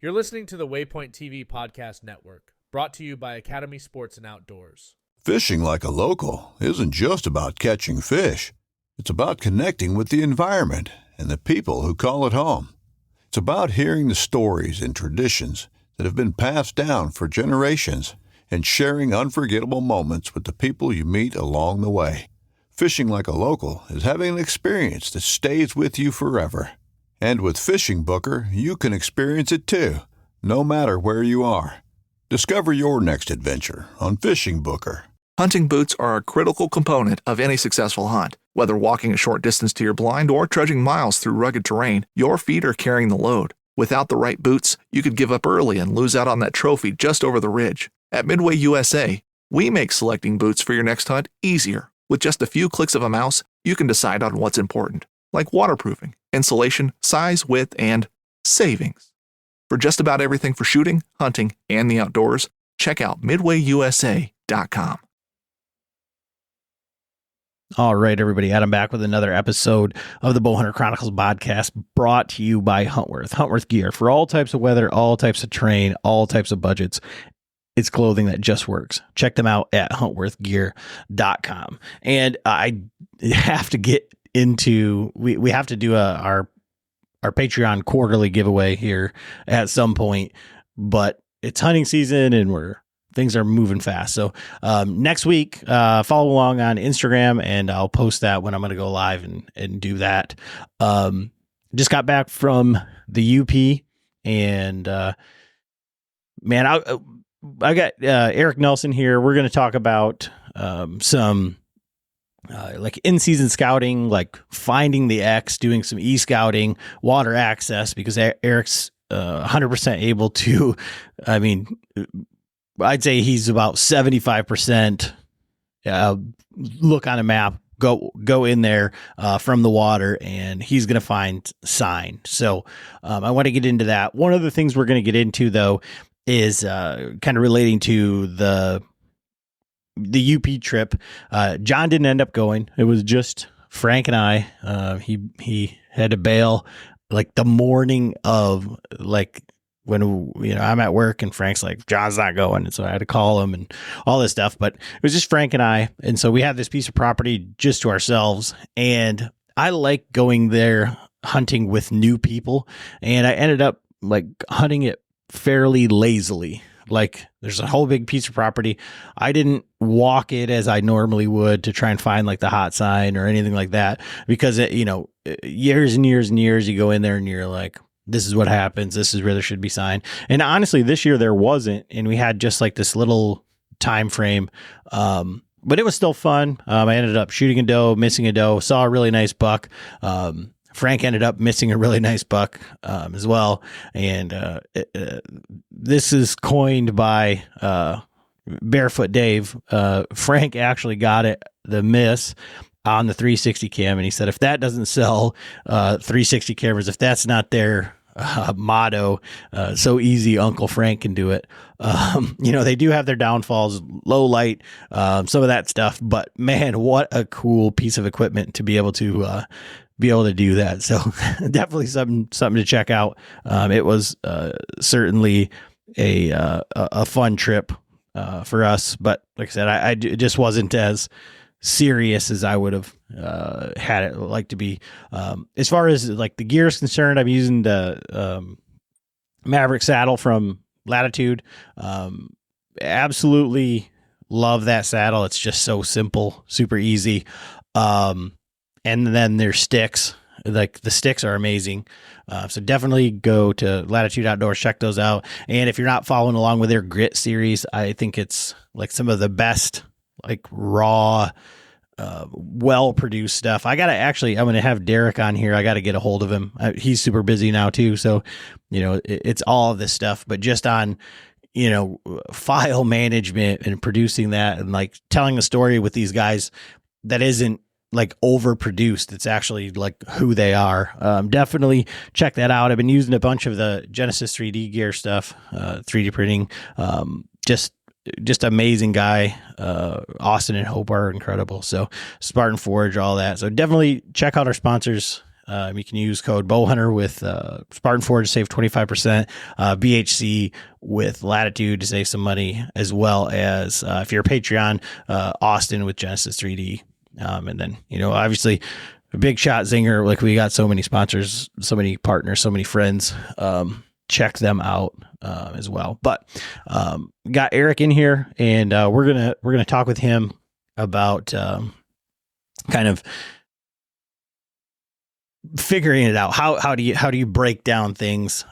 You're listening to the Waypoint TV Podcast Network, brought to you by Academy Sports and Outdoors. Fishing like a local isn't just about catching fish. It's about connecting with the environment and the people who call it home. It's about hearing the stories and traditions that have been passed down for generations and sharing unforgettable moments with the people you meet along the way. Fishing like a local is having an experience that stays with you forever. And with Fishing Booker, you can experience it too, no matter where you are. Discover your next adventure on Fishing Booker. Hunting boots are a critical component of any successful hunt. Whether walking a short distance to your blind or trudging miles through rugged terrain, your feet are carrying the load. Without the right boots, you could give up early and lose out on that trophy just over the ridge. At Midway USA, we make selecting boots for your next hunt easier. With just a few clicks of a mouse, you can decide on what's important, like waterproofing, insulation, size, width, and savings. For just about everything for shooting, hunting, and the outdoors, check out MidwayUSA.com. All right, everybody. Adam back with another episode of the Bowhunter Chronicles podcast, brought to you by Huntworth. Huntworth gear for all types of weather, all types of terrain, all types of budgets. It's clothing that just works. Check them out at huntworthgear.com. And I have to get into, we have to do our Patreon quarterly giveaway here at some point, but it's hunting season and things are moving fast. So next week, follow along on Instagram and I'll post that when I'm going to go live and do that. Just got back from the UP and man, I got Eric Nelson here. We're going to talk about some like in-season scouting, like finding the X, doing some e-scouting, water access, because Eric's 100% able to, I mean, I'd say he's about 75% look on a map, go in there from the water, and he's going to find sign. So I want to get into that. One of the things we're going to get into, though, is kind of relating to the UP trip. John didn't end up going. It was just Frank and I. He had to bail like the morning of, like, when, I'm at work and Frank's like, John's not going. And so I had to call him and all this stuff, but it was just Frank and I. And so we had this piece of property just to ourselves. And I like going there hunting with new people. And I ended up like hunting it fairly lazily. Like, there's a whole big piece of property. I didn't walk it as I normally would to try and find like the hot sign or anything like that, because years and years and years you go in there and you're like, this is what happens. This is where there should be sign. And honestly, this year there wasn't, and we had just like this little time frame. But it was still fun. I ended up shooting a doe, missing a doe, saw a really nice buck. Frank ended up missing a really nice buck as well. And this is coined by Barefoot Dave. Frank actually got the miss on the 360 cam. And he said, if that doesn't sell 360 cameras, if that's not their motto, so easy, Uncle Frank can do it. They do have their downfalls, low light, some of that stuff. But man, what a cool piece of equipment to be able to do that. So definitely something to check out. It was certainly a fun trip for us, but like I said, it just wasn't as serious as I would have had it like to be. As far as like the gear is concerned, I'm using the Maverick saddle from Latitude. Absolutely love that saddle. It's just so simple, super easy. And then their sticks, like the sticks are amazing. So definitely go to Latitude Outdoors, check those out. And if you're not following along with their Grit series, I think it's like some of the best, like raw, well-produced stuff. I'm going to have Derek on here. I got to get a hold of him. He's super busy now too. So, it's all of this stuff, but just on, file management and producing that and like telling a story with these guys that isn't like overproduced. It's actually like who they are. Definitely check that out. I've been using a bunch of the Genesis 3D gear stuff, 3D printing, just amazing guy. Austin and Hope are incredible. So Spartan Forge, all that. So definitely check out our sponsors You can use code Bowhunter with Spartan 4 to save 25%, BHC with Latitude to save some money, as well as if you're a Patreon, Austin with Genesis 3D. And then, obviously a big shot zinger. Like, we got so many sponsors, so many partners, so many friends. Check them out as well. But got Eric in here, and we're gonna talk with him about kind of figuring it out. How do you break down things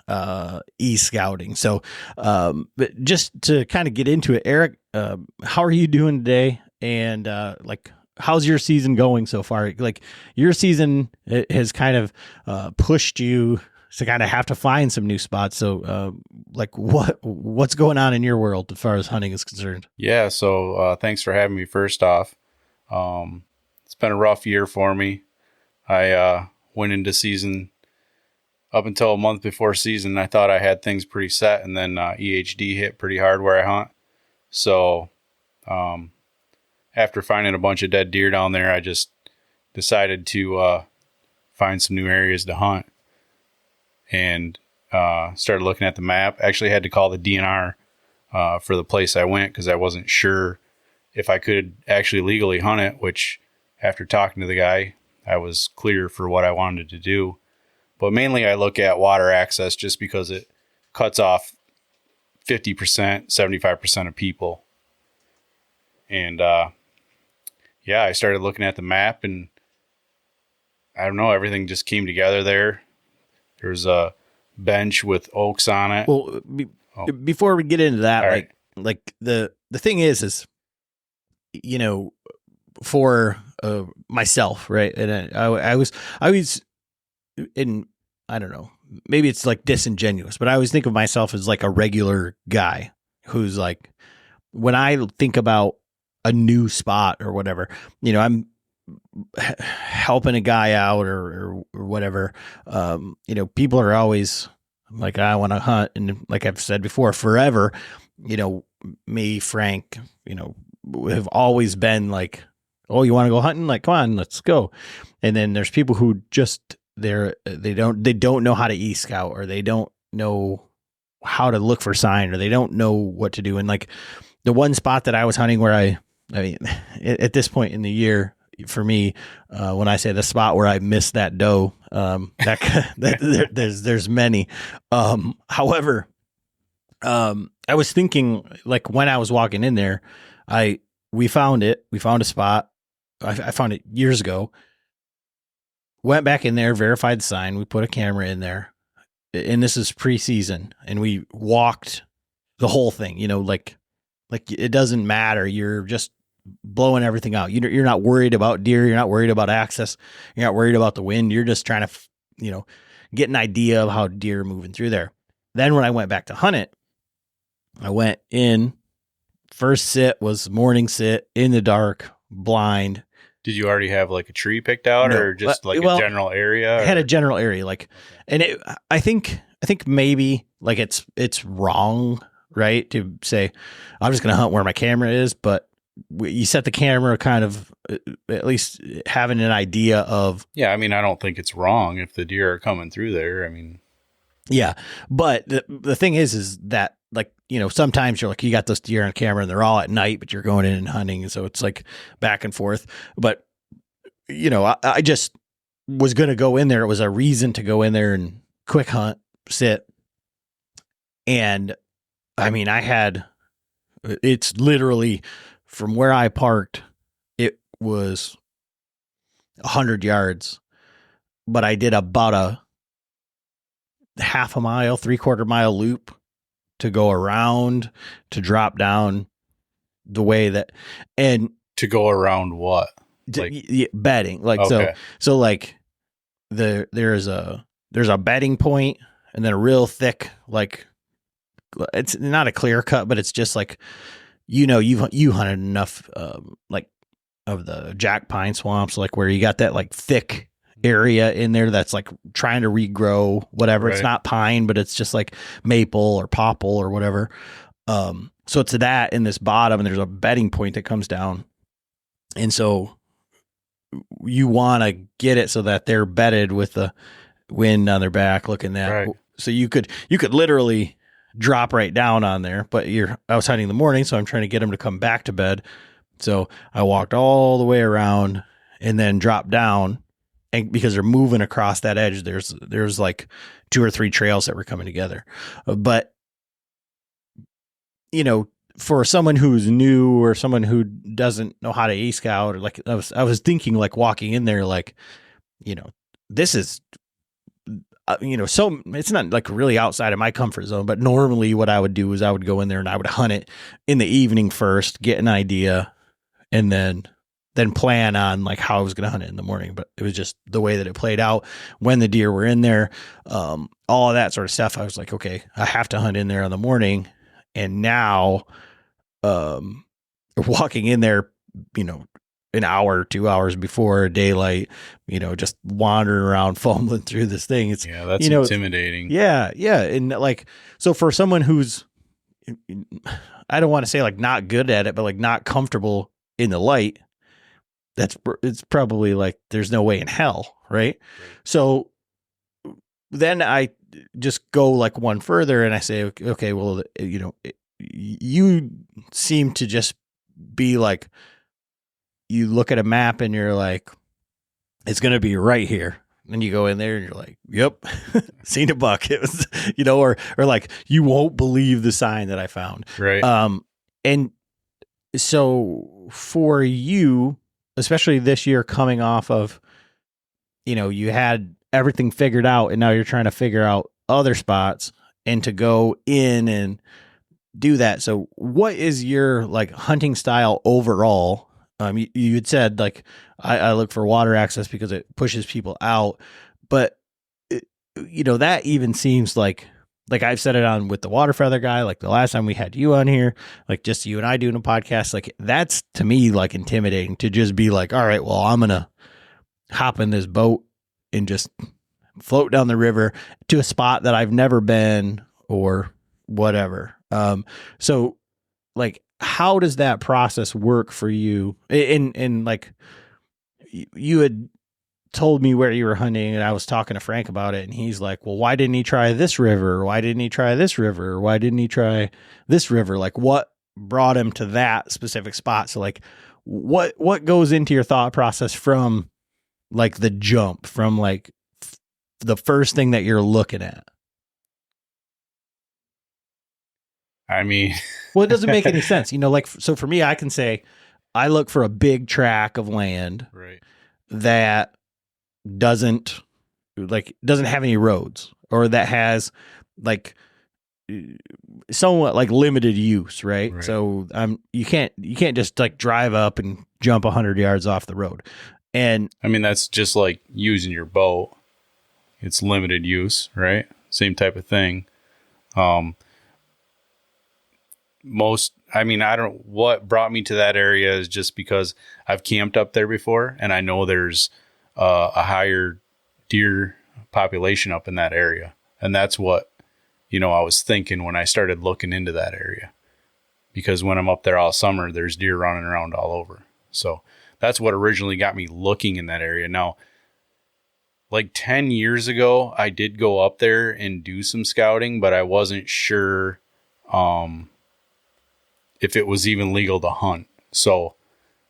e-scouting? So but just to kind of get into it, Eric, how are you doing today? And how's your season going so far? Like, your season has kind of pushed you to kind of have to find some new spots. So what's going on in your world as far as hunting is concerned? Yeah. So thanks for having me first off. It's been a rough year for me. I went into season up until a month before season. I thought I had things pretty set, and then EHD hit pretty hard where I hunt. So after finding a bunch of dead deer down there, I just decided to find some new areas to hunt, and started looking at the map. Actually had to call the DNR for the place I went, because I wasn't sure if I could actually legally hunt it, which after talking to the guy, I was clear for what I wanted to do. But mainly I look at water access, just because it cuts off 50%, 75% of people. And I started looking at the map, and I don't know, everything just came together there. There's a bench with oaks on it. Well, before we get into that, right. like the thing is, for myself, right? And I was in, I don't know, maybe it's like disingenuous, but I always think of myself as like a regular guy who's like, when I think about a new spot or whatever, I'm helping a guy out or whatever. People are always like, I want to hunt. And like I've said before, forever, me, Frank, have always been like, oh, you want to go hunting? Like, come on, let's go. And then there's people who just, they don't know how to e-scout, or they don't know how to look for sign, or they don't know what to do. And like the one spot that I was hunting where I mean, at this point in the year, for me, when I say the spot where I missed that doe, there's many. However, I was thinking, like, when I was walking in there, we found a spot. I found it years ago. Went back in there, verified the sign. We put a camera in there, and this is pre-season, and we walked the whole thing. Like it doesn't matter. You're just blowing everything out. You're not worried about deer. You're not worried about access. You're not worried about the wind. You're just trying to, get an idea of how deer are moving through there. Then when I went back to hunt it, I went in. First sit was morning sit in the dark, blind. Did you already have like a tree picked out, or just like a general area? I had a general area, and I think maybe like it's wrong, right, to say I'm just going to hunt where my camera is, but you set the camera kind of at least having an idea of. Yeah, I mean, I don't think it's wrong if the deer are coming through there. I mean, yeah, but the thing is that, like, sometimes you're like, you got this deer on camera and they're all at night, but you're going in and hunting. And so it's like back and forth. But, I just was going to go in there. It was a reason to go in there and quick hunt, sit. And I mean, it's literally from where I parked, it was 100 yards, but I did about a half a mile, 3/4 mile loop to go around, to drop down the way that, and to go around what? bedding. Like, okay. So like there's a bedding point, and then a real thick, like, it's not a clear cut, but it's just like, you hunted enough, like, of the jack pine swamps, like where you got that like thick area in there that's like trying to regrow whatever. Right. It's not pine, but it's just like maple or popple or whatever. So it's that in this bottom, and there's a bedding point that comes down. And so you want to get it so that they're bedded with the wind on their back looking at. Right. So you could literally drop right down on there, but I was hunting in the morning, so I'm trying to get them to come back to bed. So I walked all the way around and then dropped down, and because they're moving across that edge, there's like 2 or 3 trails that were coming together. But for someone who's new or someone who doesn't know how to e-scout, or like I was thinking, like walking in there, like, this is, so it's not like really outside of my comfort zone, but normally what I would do is I would go in there and I would hunt it in the evening first, get an idea, and then plan on like how I was going to hunt it in the morning. But it was just the way that it played out when the deer were in there, all of that sort of stuff. I was like, okay, I have to hunt in there in the morning. And now, walking in there, an hour, 2 hours before daylight, just wandering around, fumbling through this thing. It's, that's intimidating. Yeah. Yeah. And like, so for someone who's, I don't want to say like not good at it, but like not comfortable in the light, it's probably like, there's no way in hell. Right. So then I just go like one further and I say, okay, well, you seem to just be like, you look at a map and you're like, it's going to be right here. And you go in there and you're like, yep, seen a buck. It was, or like, you won't believe the sign that I found. Right. And so for you, especially this year, coming off of, you had everything figured out and now you're trying to figure out other spots and to go in and do that. So what is your like hunting style overall? You had said like, I look for water access because it pushes people out, but that even seems like I've said it on with the water feather guy, like the last time we had you on here, like just you and I doing a podcast, like that's to me like intimidating to just be like, all right, well, I'm going to hop in this boat and just float down the river to a spot that I've never been or whatever. So like, how does that process work for you? And like, you had told me where you were hunting and I was talking to Frank about it and he's like, well, why didn't he try this river? Why didn't he try this river? Why didn't he try this river? Like what brought him to that specific spot? So like, what goes into your thought process from like the jump, from like the first thing that you're looking at? I mean, well, it doesn't make any sense. Like, so for me, I can say I look for a big tract of land right. that doesn't have any roads or that has like somewhat like limited use. Right. So you can't just like drive up and jump 100 yards off the road. And I mean, that's just like using your boat. It's limited use, right? Same type of thing. What brought me to that area is just because I've camped up there before and I know there's a higher deer population up in that area. And that's what, I was thinking when I started looking into that area, because when I'm up there all summer, there's deer running around all over. So that's what originally got me looking in that area. Now, like 10 years ago, I did go up there and do some scouting, but I wasn't sure, if it was even legal to hunt. So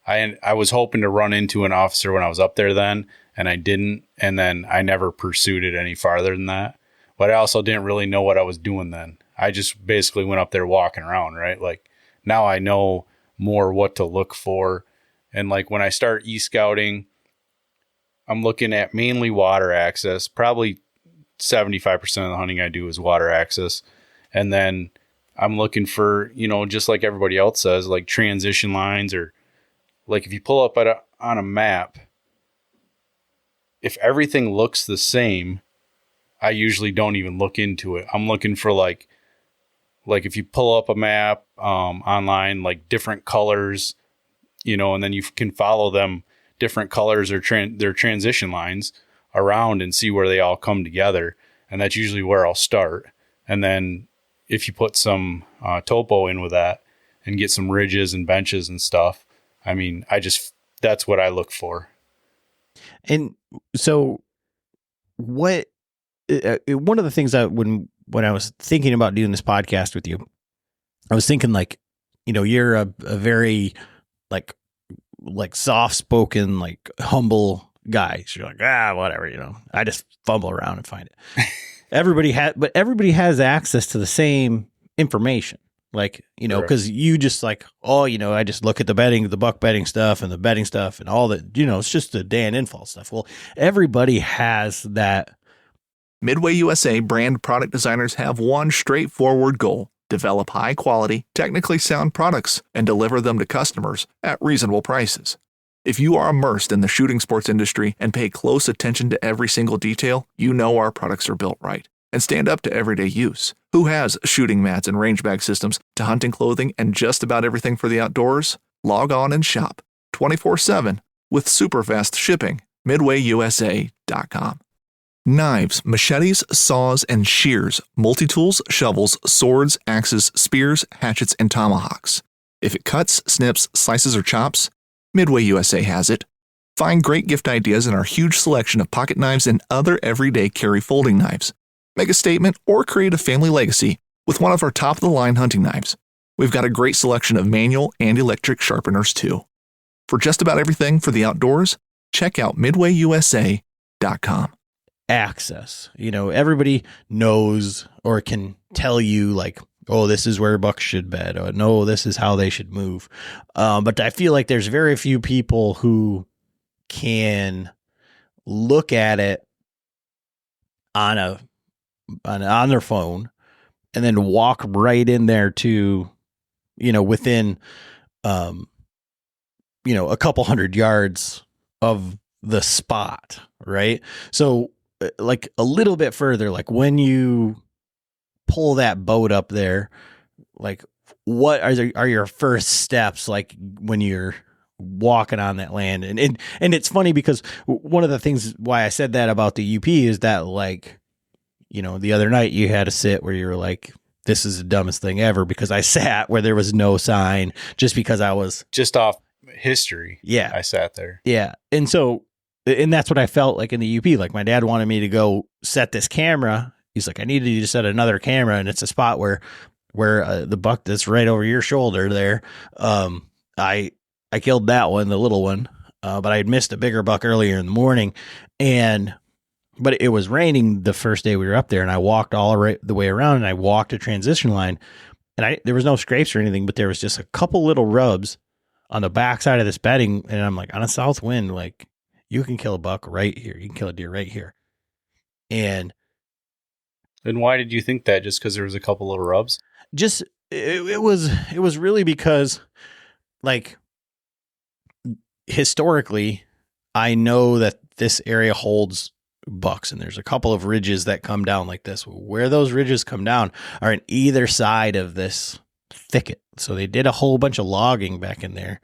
I was hoping to run into an officer when I was up there then, and I didn't. And then I never pursued it any farther than that. But I also didn't really know what I was doing then. I just basically went up there walking around, right? Like now I know more what to look for. And like when I start e-scouting, I'm looking at mainly water access. Probably 75% of the hunting I do is water access. And then I'm looking for, just like everybody else says, like transition lines, or like if you pull up on a map, if everything looks the same, I usually don't even look into it. I'm looking for like if you pull up a map online, like different colors, and then you can follow them, different colors or their transition lines around and see where they all come together. And that's usually where I'll start. And then if you put some topo in with that and get some ridges and benches and stuff, I mean, that's what I look for. And so what, one of the things that when I was thinking about doing this podcast with you, I was thinking like, you're a very like soft spoken, like humble guy. So you're like, whatever, I just fumble around and find it. Everybody has access to the same information. Like, because you just like, I just look at the buck bedding stuff and the bedding stuff and all that, it's just the day and infall stuff. Well, everybody has that. Midway USA brand product designers have one straightforward goal: develop high-quality, technically sound products and deliver them to customers at reasonable prices. If you are immersed in the shooting sports industry and pay close attention to every single detail, you know our products are built right and stand up to everyday use. Who has shooting mats and range bag systems to hunting clothing and just about everything for the outdoors? Log on and shop 24/7 with super fast shipping. MidwayUSA.com. Knives, machetes, saws, and shears, multi-tools, shovels, swords, axes, spears, hatchets, and tomahawks. If it cuts, snips, slices, or chops, Midway USA has it. Find great gift ideas in our huge selection of pocket knives and other everyday carry folding knives. Make a statement or create a family legacy with one of our top-of-the-line hunting knives. We've got a great selection of manual and electric sharpeners, too. For just about everything for the outdoors, check out MidwayUSA.com. Access. Everybody knows or can tell you like, oh, this is where bucks should bed. Or no, this is how they should move. But I feel like there's very few people who can look at it on their phone and then walk right in there to, within, a couple 100 yards of the spot. Right. So like a little bit further, like when you pull that boat up there, like what are your first steps like when you're walking on that land? And it's funny because one of the things why I said that about the UP is that like, the other night you had to sit where you were like, this is the dumbest thing ever, because I sat where there was no sign just because I was just off history. Yeah. I sat there. Yeah. And that's what I felt like in the UP. Like my dad wanted me to go set this camera. He's like, I needed you to set another camera. And it's a spot where the buck that's right over your shoulder there. I killed that one, the little one. But I had missed a bigger buck earlier in the morning. But it was raining the first day we were up there. And I walked all the way around and I walked a transition line. And there was no scrapes or anything, but there was just a couple little rubs on the backside of this bedding. And I'm like, on a south wind, like, you can kill a buck right here. You can kill a deer right here. And why did you think that? Just because there was a couple little rubs? Just it was really because, like, historically, I know that this area holds bucks, and there's a couple of ridges that come down like this. Where those ridges come down are on either side of this thicket. So they did a whole bunch of logging back in there.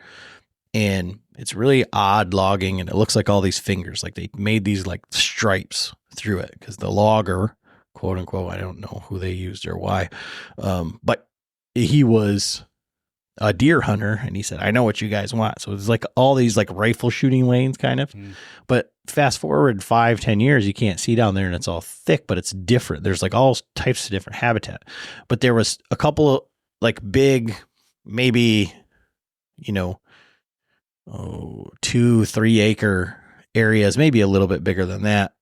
And it's really odd logging, and it looks like all these fingers. Like they made these like stripes through it because the logger, quote unquote, I don't know who they used or why, but he was a deer hunter, and he said, I know what you guys want. So it's like all these like rifle shooting lanes kind of. But fast forward 5-10 years, you can't see down there, and it's all thick, but it's different. There's like all types of different habitat. But there was a couple of like big, maybe, 2-3 acre areas, maybe a little bit bigger than that.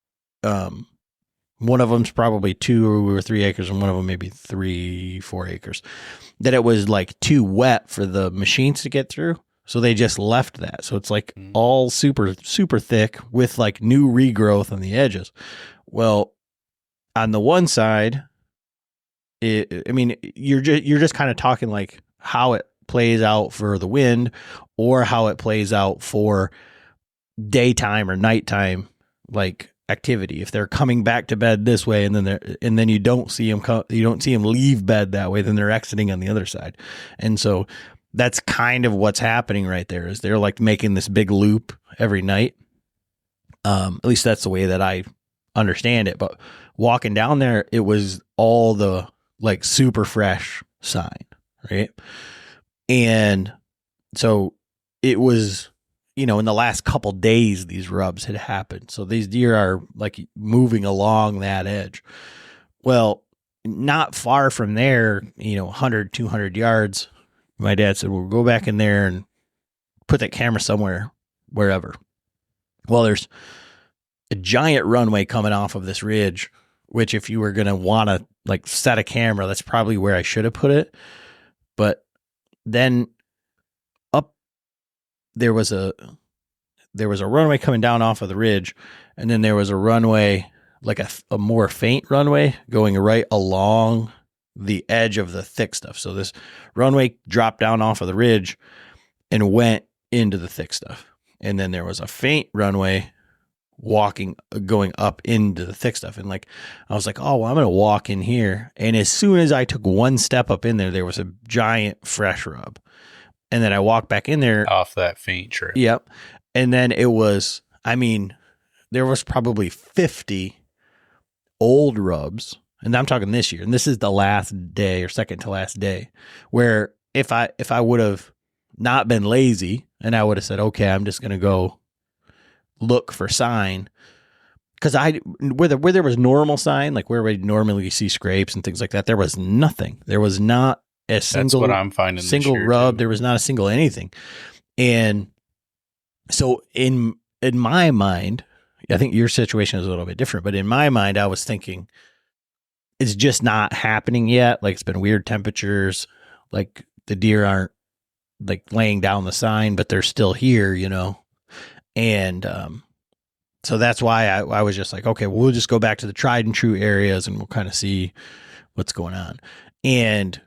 One of them's probably 2 or 3 acres, and one of them maybe 3-4 acres. That it was like too wet for the machines to get through, so they just left that. So it's like all super super thick with like new regrowth on the edges. Well, on the one side, you're just kind of talking like how it plays out for the wind, or how it plays out for daytime or nighttime like activity. If they're coming back to bed this way, and then you don't see them leave bed that way, then they're exiting on the other side. And so that's kind of what's happening right there, is they're like making this big loop every night. At least that's the way that I understand it. But walking down there, it was all the like super fresh sign, right? And so it was in the last couple days, these rubs had happened. So these deer are like moving along that edge. Well, not far from there, 100, 200 yards, my dad said, we'll go back in there and put that camera somewhere, wherever. Well, there's a giant runway coming off of this ridge, which if you were going to want to like set a camera, that's probably where I should have put it. But then up, there was a runway coming down off of the ridge, and then there was a runway, like a more faint runway going right along the edge of the thick stuff. So this runway dropped down off of the ridge and went into the thick stuff. And then there was a faint runway going up into the thick stuff. And like, I was like, oh, well, I'm going to walk in here. And as soon as I took one step up in there, there was a giant fresh rub. And then I walked back in there. Off that faint trail. Yep. And then there was probably 50 old rubs. And I'm talking this year. And this is the last day or second to last day, where if I would have not been lazy and I would have said, okay, I'm just going to go look for sign, because where there was normal sign, like where we normally see scrapes and things like that, there was nothing. There was not a single. That's what I'm finding. Single rub. Too. There was not a single anything. And so in my mind, I think your situation is a little bit different, but in my mind, I was thinking it's just not happening yet. Like, it's been weird temperatures. Like, the deer aren't like laying down the sign, but they're still here, And so that's why I was just like, okay, we'll just go back to the tried and true areas and we'll kind of see what's going on. And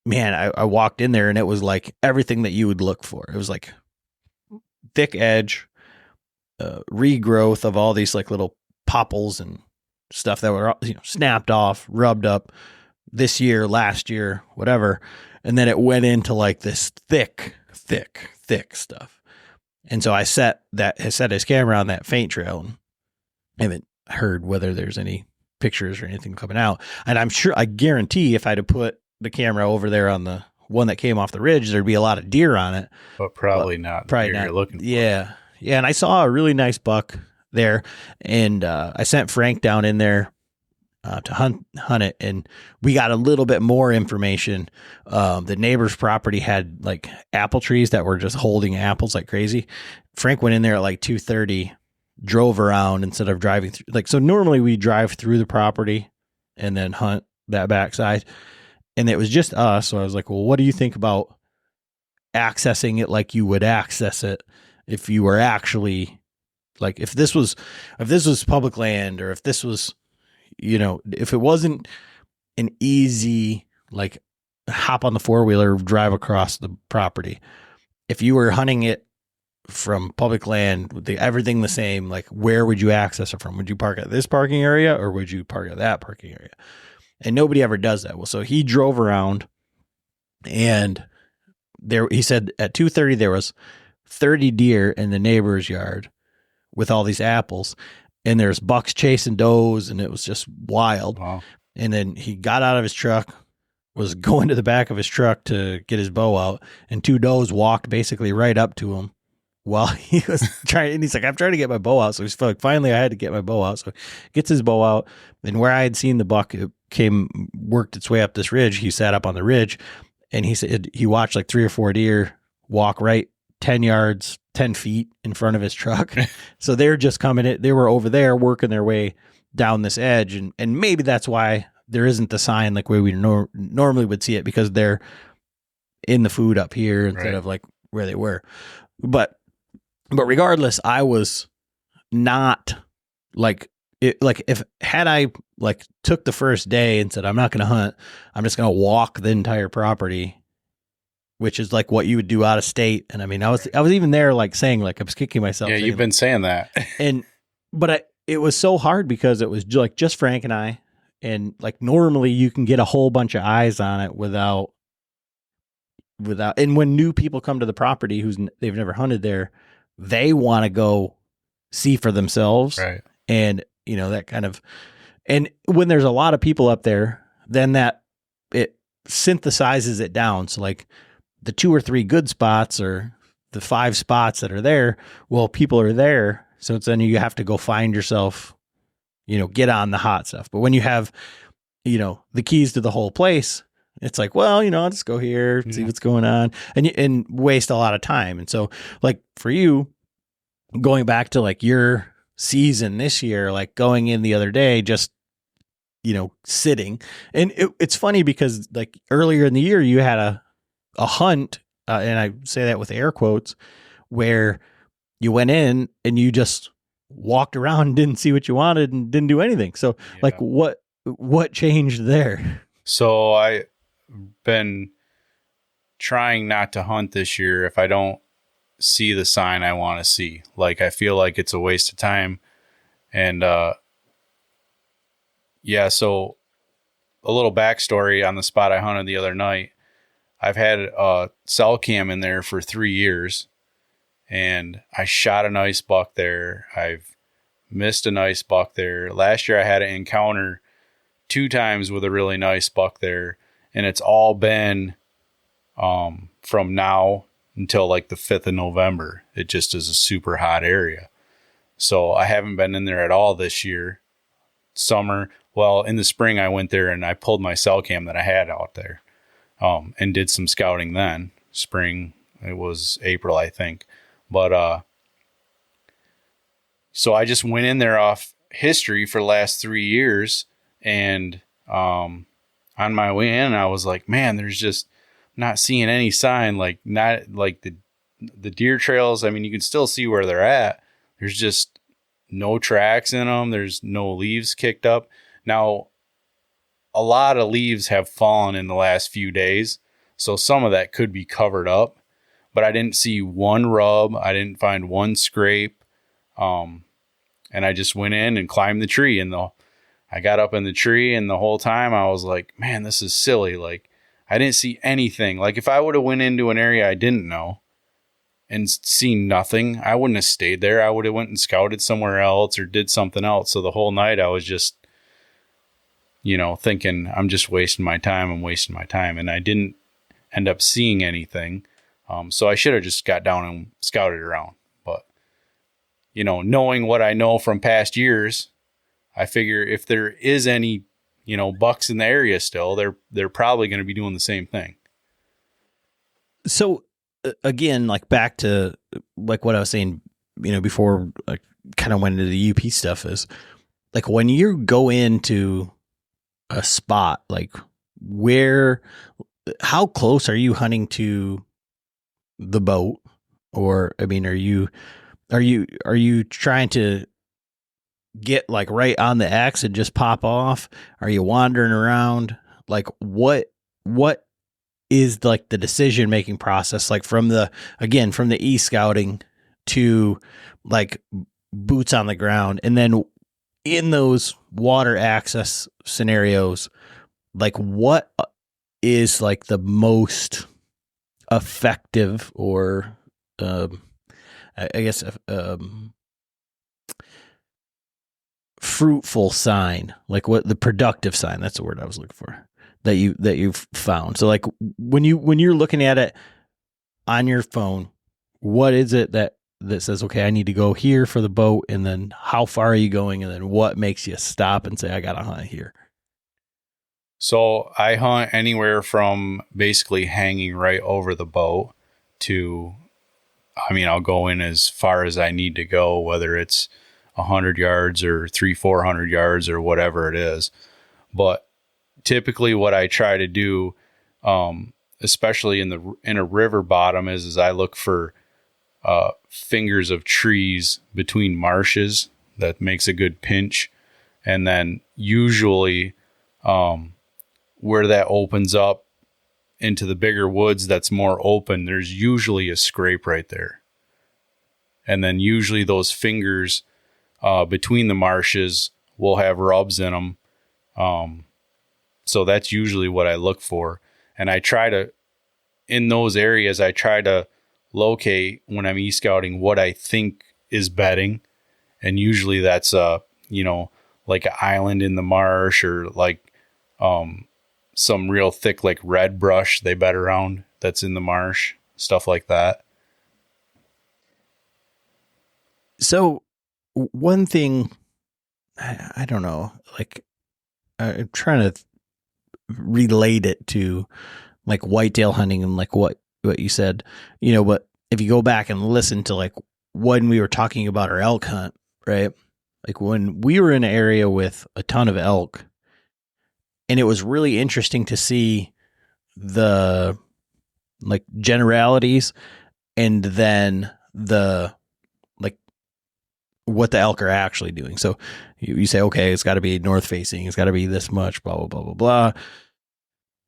man, I walked in there and it was like everything that you would look for. It was like thick edge, regrowth of all these like little popples and stuff that were snapped off, rubbed up this year, last year, whatever. And then it went into like this thick stuff. And so I set his camera on that faint trail, and I haven't heard whether there's any pictures or anything coming out. And I guarantee if I'd have put the camera over there on the one that came off the ridge, there'd be a lot of deer on it. But probably not. Probably not. You're looking for. Yeah. Yeah. And I saw a really nice buck there, and I sent Frank down in there to hunt it, and we got a little bit more information. The neighbor's property had like apple trees that were just holding apples like crazy. Frank went in there at like 2:30, drove around instead of driving through. Like, so normally we drive through the property and then hunt that backside, and it was just us. So I was like, well, what do you think about accessing it like you would access it if you were actually like, if this was public land, or if this was, if it wasn't an easy, like, hop on the four-wheeler, drive across the property. If you were hunting it from public land, with everything the same, like, where would you access it from? Would you park at this parking area, or would you park at that parking area? And nobody ever does that. Well, so he drove around, and he said at 2:30 there was 30 deer in the neighbor's yard with all these apples, and there's bucks chasing does, and it was just wild. Wow. And then he got out of his truck, was going to the back of his truck to get his bow out, and two does walked basically right up to him while he was trying. And he's like, I'm trying to get my bow out. So he's like, finally I had to get my bow out. So he gets his bow out, and where I had seen the buck, it worked its way up this ridge. He sat up on the ridge, and he said he watched like 3 or 4 deer walk right 10 yards, 10 feet in front of his truck. So they're just coming in. They were over there working their way down this edge. And maybe that's why there isn't the sign like where we normally would see it, because they're in the food up here instead of like where they were. But regardless, I was not like it. Like, if I like took the first day and said, I'm not going to hunt, I'm just going to walk the entire property, which is like what you would do out of state. And I mean, I was even there like saying, like, I was kicking myself. Yeah, you've been saying that. But it was so hard because it was like just Frank and I, and like normally you can get a whole bunch of eyes on it without, and when new people come to the property they've never hunted there, they want to go see for themselves. Right. And that kind of, and when there's a lot of people up there, then it synthesizes it down. So like, the 2 or 3 good spots are the 5 spots that are there, well, people are there. So it's then you have to go find yourself, get on the hot stuff. But when you have, the keys to the whole place, it's like, well, I'll just go here, see what's going on, and waste a lot of time. And so like for you, going back to like your season this year, like going in the other day, just, sitting. And it's funny because like earlier in the year, you had a hunt, and I say that with air quotes, where you went in and you just walked around and didn't see what you wanted and didn't do anything. So like what changed there? So I've been trying not to hunt this year if I don't see the sign I want to see. Like, I feel like it's a waste of time. And, so a little backstory on the spot I hunted the other night. I've had a cell cam in there for 3 years, and I shot a nice buck there. I've missed a nice buck there. Last year I had an encounter 2 times with a really nice buck there, and it's all been from now until like the 5th of November. It just is a super hot area. So I haven't been in there at all this year. Summer, well, in the spring I went there and I pulled my cell cam that I had out there, and did some scouting then. Spring, it was April, I think. But so I just went in there off history for the last 3 years, and on my way in, I was like, man, there's just not seeing any sign, like not like the deer trails. I mean, you can still see where they're at. There's just no tracks in them. There's no leaves kicked up. Now, a lot of leaves have fallen in the last few days, so some of that could be covered up, but I didn't see one rub. I didn't find one scrape. And I just went in and climbed the tree, and I got up in the tree, and the whole time I was like, man, this is silly. Like, I didn't see anything. Like, if I would have went into an area I didn't know and seen nothing, I wouldn't have stayed there. I would have went and scouted somewhere else or did something else. So the whole night I was just, thinking I'm just wasting my time. I'm wasting my time. And I didn't end up seeing anything. So I should have just got down and scouted around. But, knowing what I know from past years, I figure if there is any, bucks in the area still, they're probably going to be doing the same thing. So again, like back to like what I was saying, before I kind of went into the UP stuff, is like when you go into a spot, like how close are you hunting to the boat? Or, I mean, are you trying to get like right on the X and just pop off? Are you wandering around? Like what is like the decision making process, like from the e-scouting to like boots on the ground, and then in those water access scenarios, like what is like the most effective or I guess fruitful sign, like what the productive sign, that's the word I was looking for, that you've found. So like when you're looking at it on your phone, what is it that says, okay, I need to go here for the boat, and then how far are you going, and then what makes you stop and say, I gotta hunt here? So I hunt anywhere from basically hanging right over the boat to, I'll go in as far as I need to go, whether it's 100 yards or 300-400 yards or whatever it is. But typically what I try to do, especially in a river bottom, is I look for fingers of trees between marshes. That makes a good pinch. And then usually where that opens up into the bigger woods that's more open, there's usually a scrape right there. And then usually those fingers between the marshes will have rubs in them. So that's usually what I look for. And I try to, in those areas, I try to locate when I'm e-scouting what I think is bedding. And usually that's, like an island in the marsh, or like some real thick, like red brush they bed around that's in the marsh, stuff like that. So one thing, I don't know, like I'm trying to relate it to like whitetail hunting and like what you said, but if you go back and listen to like when we were talking about our elk hunt, right? Like when we were in an area with a ton of elk, and it was really interesting to see the like generalities and then the like what the elk are actually doing. So you say, okay, it's got to be north facing, it's got to be this much, blah, blah, blah, blah, blah.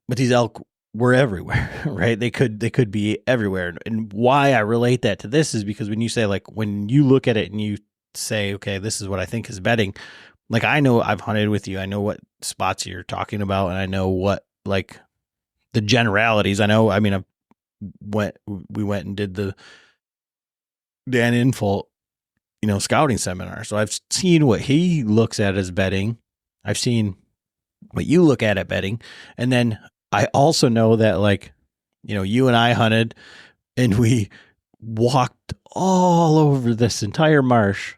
But these elk were everywhere, right? They could be everywhere. And why I relate that to this is because when you say, like, when you look at it and you say, okay, this is what I think is bedding, like, I know I've hunted with you. I know what spots you're talking about. And I know what, like, the generalities. I mean, we went and did the Dan Infolt, scouting seminar. So I've seen what he looks at as bedding. I've seen what you look at bedding. And then I also know that, like, you and I hunted and we walked all over this entire marsh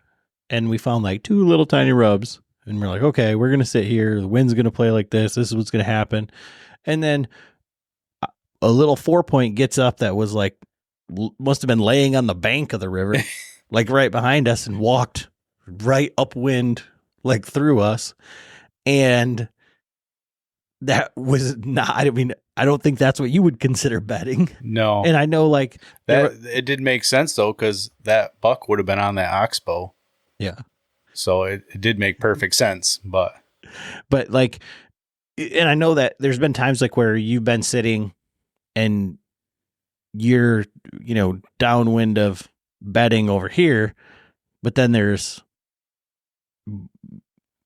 and we found like 2 little tiny rubs. And we're like, okay, we're going to sit here. The wind's going to play like this. This is what's going to happen. And then a little 4-point gets up that was like, must have been laying on the bank of the river, like right behind us, and walked right upwind, like through us. And that was not, I mean, I don't think that's what you would consider bedding. No. And I know, like, that it did make sense though, because that buck would have been on that oxbow. Yeah. So it did make perfect sense, but like, and I know that there's been times like where you've been sitting and you're, downwind of bedding over here, but then there's,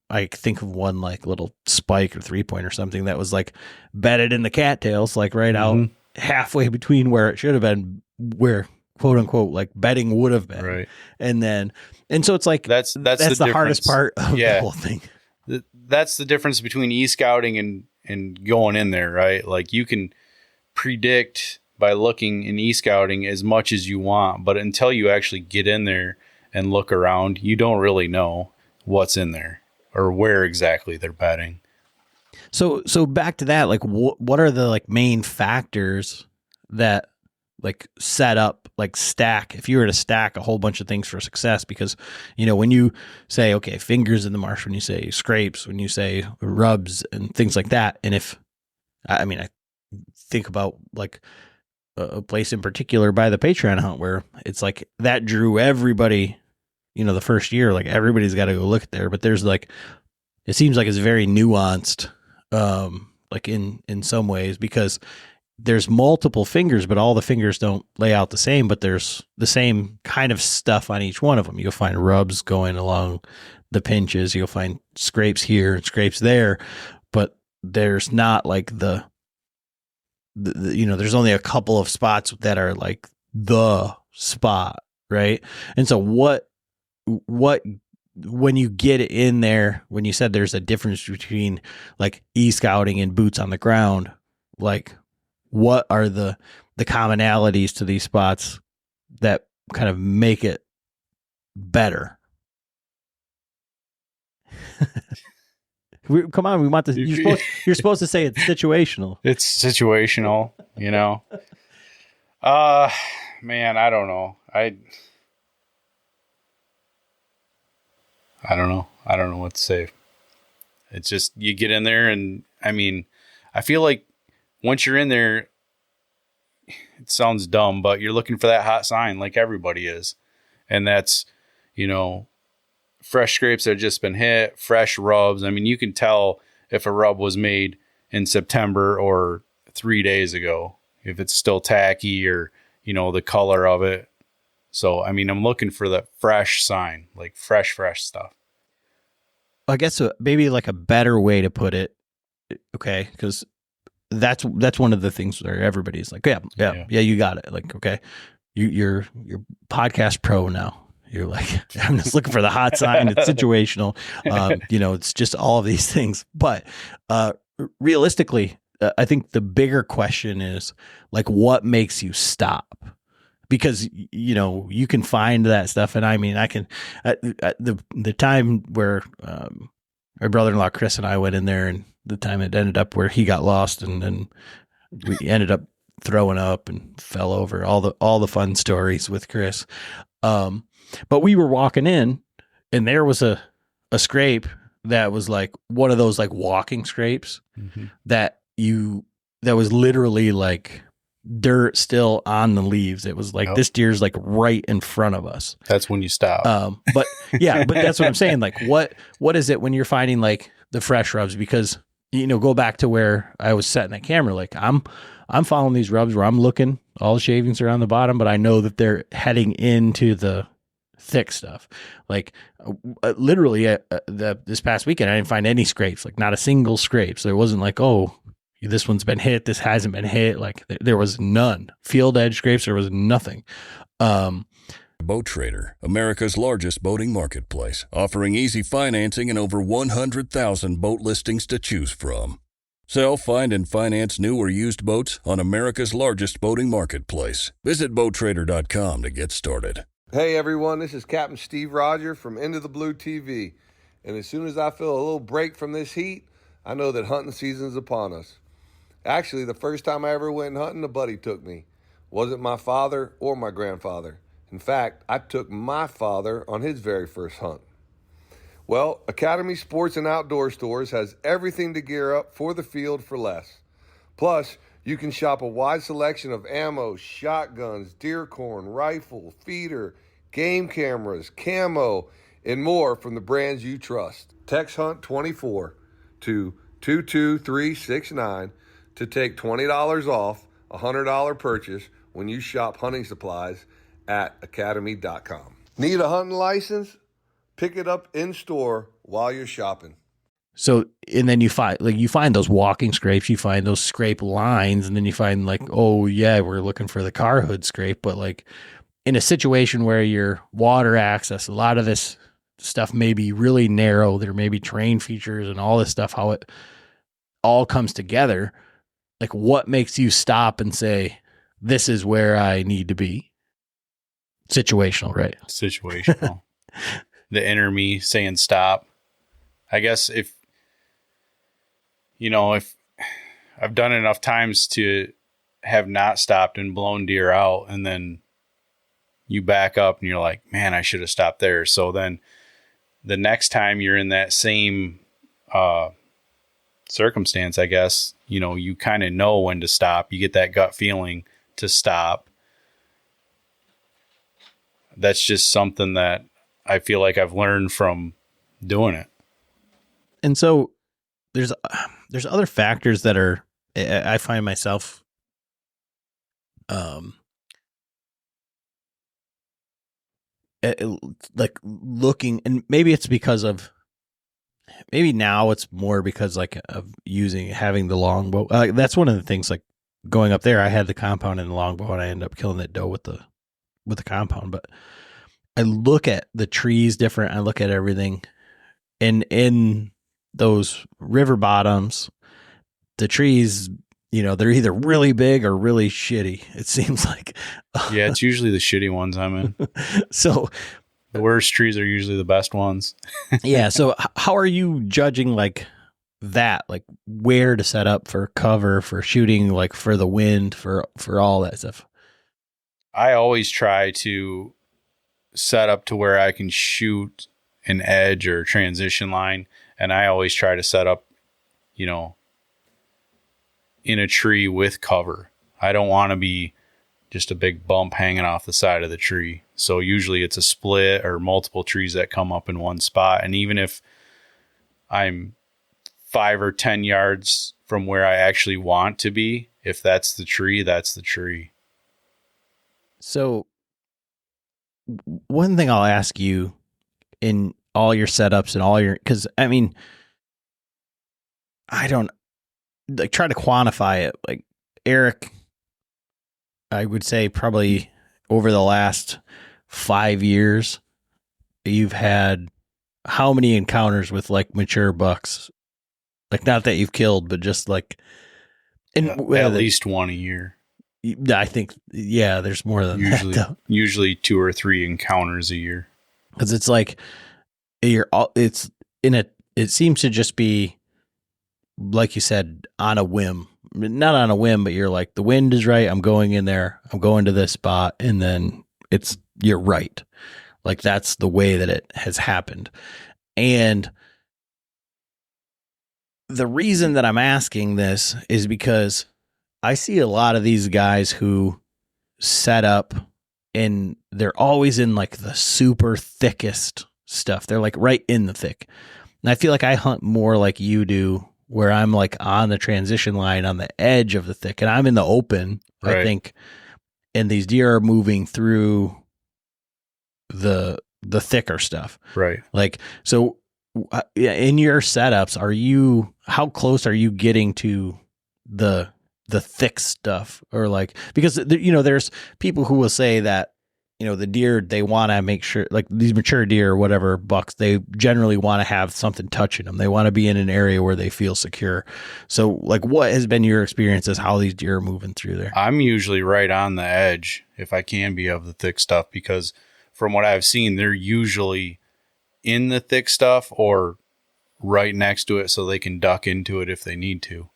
I think of one like little spike or 3-point or something that was like bedded in the cattails, like right out halfway between where it should have been, where quote unquote like bedding would have been. Right. And so it's like, that's the hardest part of the whole thing. That's the difference between e-scouting and going in there, right? Like, you can predict by looking in e-scouting as much as you want, but until you actually get in there and look around, you don't really know what's in there or where exactly they're bedding. So back to that, like, what are the like main factors that like set up, like stack, if you were to stack a whole bunch of things for success? Because, when you say, okay, fingers in the marsh, when you say scrapes, when you say rubs and things like that. And I think about like a place in particular by the Patreon hunt where it's like that drew everybody, the first year, like everybody's got to go look at there, but there's like, it seems like it's very nuanced, like in some ways, because there's multiple fingers, but all the fingers don't lay out the same, but there's the same kind of stuff on each one of them. You'll find rubs going along the pinches. You'll find scrapes here and scrapes there, but there's not like the there's only a couple of spots that are like the spot. Right. And so what, when you get in there, when you said there's a difference between like e-scouting and boots on the ground, like, what are the commonalities to these spots that kind of make it better? Come on, we want this. You're supposed to say it's situational. It's situational, man, I don't know. I don't know. I don't know what to say. It's just, you get in there and I feel like once you're in there, it sounds dumb, but you're looking for that hot sign like everybody is. And that's, fresh scrapes that have just been hit, fresh rubs. You can tell if a rub was made in September or 3 days ago, if it's still tacky or, the color of it. So, I'm looking for the fresh sign, like fresh stuff. I guess maybe like a better way to put it. Okay. Because that's one of the things where everybody's like, yeah, you got it. Like, okay, you're podcast pro now. You're like, I'm just looking for the hot sign. It's situational. It's just all of these things. But realistically, I think the bigger question is like, what makes you stop? because you can find that stuff. And I mean, I can, at the time where, my brother-in-law, Chris, and I went in there, and the time it ended up where he got lost, and then we ended up throwing up and fell over, all the fun stories with Chris. But we were walking in, and there was a scrape that was like one of those like walking scrapes that was literally like dirt still on the leaves. It was like, this deer's like right in front of us. That's when you stop. But that's what I'm saying. Like, what is it when you're finding like the fresh rubs? Because, go back to where I was setting that camera. Like I'm following these rubs where I'm looking, all the shavings are on the bottom, but I know that they're heading into the thick stuff. Like literally this past weekend, I didn't find any scrapes, like not a single scrape. So it wasn't like, oh, this one's been hit, this hasn't been hit. Like there was none. Field edge scrapes, there was nothing. Boat Trader, America's largest boating marketplace, offering easy financing and over 100,000 boat listings to choose from. Sell, find, and finance new or used boats on America's largest boating marketplace. Visit BoatTrader.com to get started. Hey everyone, this is Captain Steve Roger from Into the Blue TV. And as soon as I feel a little break from this heat, I know that hunting season's upon us. Actually, the first time I ever went hunting, a buddy took me. Wasn't my father or my grandfather. In fact, I took my father on his very first hunt. Well, Academy Sports and Outdoor Stores has everything to gear up for the field for less. Plus, you can shop a wide selection of ammo, shotguns, deer corn, rifle, feeder, game cameras, camo, and more from the brands you trust. Text HUNT24 to 22369 to take $20 off a $100 purchase when you shop hunting supplies at academy.com. Need a hunting license? Pick it up in store while you're shopping. So, and then you find those walking scrapes, you find those scrape lines, and then you find like, oh yeah, we're looking for the car hood scrape. But like in a situation where your water access, a lot of this stuff may be really narrow. There may be terrain features and all this stuff, how it all comes together. Like what makes you stop and say, this is where I need to be? Situational, right? Situational. The inner me saying stop. I guess if I've done it enough times to have not stopped and blown deer out, and then you back up and you're like, man, I should have stopped there. So then the next time you're in that same circumstance, I guess, you kind of know when to stop. You get that gut feeling to stop. That's just something that I feel like I've learned from doing it. And so there's other factors that are, I find myself, like looking, and maybe it's because of, maybe now it's more because like of having the longbow. That's one of the things, like going up there, I had the compound and the longbow, and I ended up killing that doe with the compound. But I look at the trees different. I look at everything, and in those river bottoms, the trees, they're either really big or really shitty. It seems like. Yeah, it's usually the shitty ones I'm in. So the worst trees are usually the best ones. Yeah. So how are you judging like that, like where to set up for cover, for shooting, like for the wind, for all that stuff? I always try to set up to where I can shoot an edge or transition line. And I always try to set up, in a tree with cover. I don't want to be just a big bump hanging off the side of the tree. So usually it's a split or multiple trees that come up in one spot. And even if I'm 5 or 10 yards from where I actually want to be, if that's the tree, that's the tree. So one thing I'll ask you in all your setups and all your, because I mean, I don't like try to quantify it. Like Eric, I would say probably over the last 5 years, you've had how many encounters with like mature bucks? Like not that you've killed, but just like at least one a year. I think, yeah, there's more than usually 2 or 3 encounters a year. Because it's like it's in a. It seems to just be, like you said, on a whim. Not on a whim, but you're like, the wind is right. I'm going in there. I'm going to this spot, and then you're right. Like, that's the way that it has happened. And the reason that I'm asking this is because I see a lot of these guys who set up and they're always in like the super thickest stuff. They're like right in the thick. And I feel like I hunt more like you do, where I'm like on the transition line on the edge of the thick, and I'm in the open, Right. I think. And these deer are moving through the thicker stuff. Right. Like, so in your setups, how close are you getting to the thick stuff? Or like, because there's people who will say that, the deer, they want to make sure, like these mature deer or whatever bucks, they generally want to have something touching them. They want to be in an area where they feel secure. So like, what has been your experience as how these deer are moving through there? I'm usually right on the edge if I can be of the thick stuff, because from what I've seen, they're usually in the thick stuff or right next to it so they can duck into it if they need to.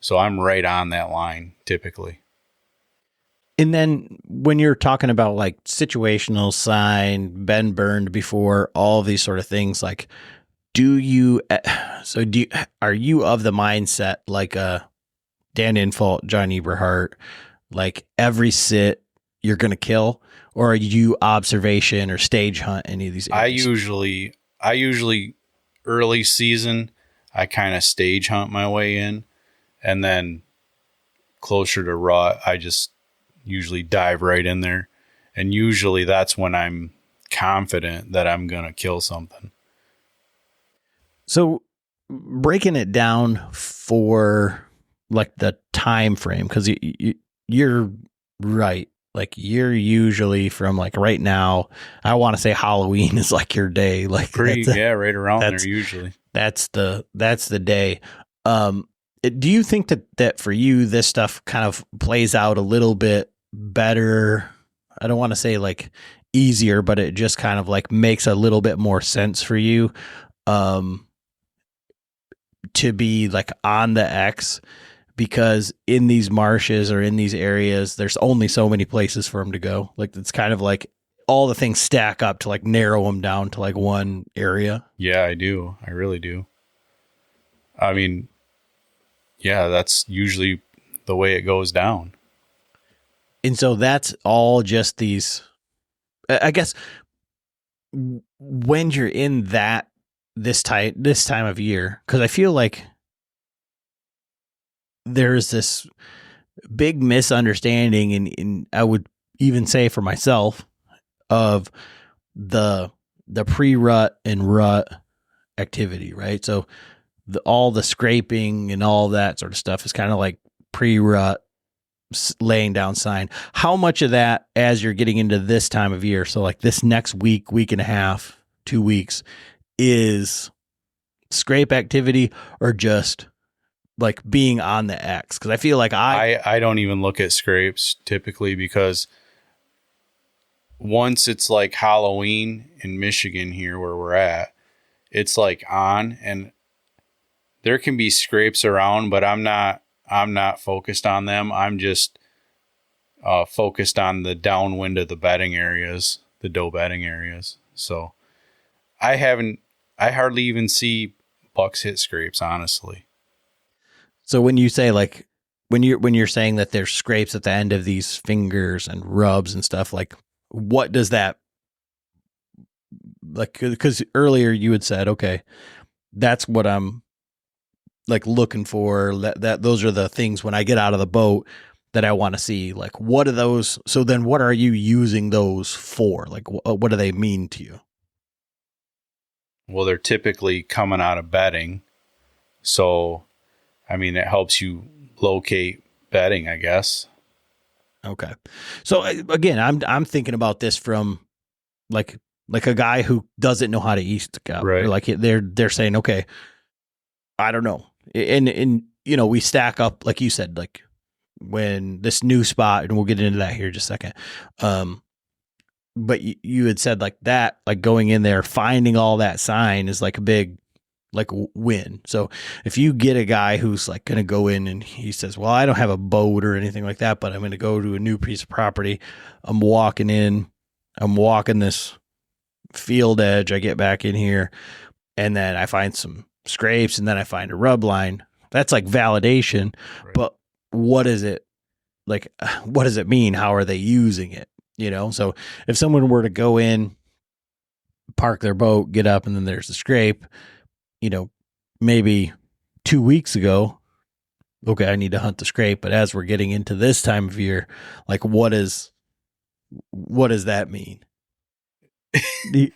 So I'm right on that line typically. And then when you're talking about like situational sign, been burned before, all of these sort of things, like, are you of the mindset like Dan Infalt, John Eberhart, like every sit you're going to kill, or are you observation or stage hunt any of these areas? I usually early season, I kind of stage hunt my way in, and then closer to rut, I just usually dive right in there. And usually that's when I'm confident that I'm going to kill something. So breaking it down for like the time frame, because you're right. Like, you're usually from like right now, I want to say Halloween is like your day. Like right around there usually. That's the day. Do you think that for you, this stuff kind of plays out a little bit better? I don't want to say like easier, but it just kind of like makes a little bit more sense for you to be like on the X, because in these marshes or in these areas, there's only so many places for them to go. Like, it's kind of like all the things stack up to like narrow them down to like one area. Yeah, I do. I really do. I mean, yeah, that's usually the way it goes down. And so that's all just these, I guess, when you're in this time of year, because I feel like there's this big misunderstanding, and I would even say for myself, of the pre-rut and rut activity, right? So all the scraping and all that sort of stuff is kind of like pre-rut, laying down sign. How much of that, as you're getting into this time of year, so like this next week and a half, 2 weeks, is scrape activity, or just like being on the X? Because I feel like I don't even look at scrapes typically, because once it's like Halloween in Michigan here where we're at, it's like on, and there can be scrapes around, but I'm not focused on them. I'm just focused on the downwind of the bedding areas, the doe bedding areas. So I hardly even see bucks hit scrapes, honestly. So when you say like, when you're saying that there's scrapes at the end of these fingers and rubs and stuff, like, what does that, like, because earlier you had said, okay, that's what I'm like looking for, that those are the things when I get out of the boat that I want to see. Like, what are those? So then what are you using those for? Like, what do they mean to you? Well, they're typically coming out of bedding. So, I mean, it helps you locate bedding, I guess. Okay. So again, I'm thinking about this from like a guy who doesn't know how to east scout. Right. Or like they're saying, okay, I don't know. And we stack up, like you said, like when this new spot, and we'll get into that here in just a second. But you had said like that, like going in there, finding all that sign is like a big, like win. So if you get a guy who's like going to go in and he says, well, I don't have a boat or anything like that, but I'm going to go to a new piece of property. I'm walking this field edge. I get back in here and then I find some scrapes and then I find a rub line. That's like validation, right. But what is it like? What does it mean? How are they using it? You know? So if someone were to go in, park their boat, get up, and then there's the scrape, you know, maybe 2 weeks ago, okay, I need to hunt the scrape. But as we're getting into this time of year, like what does that mean?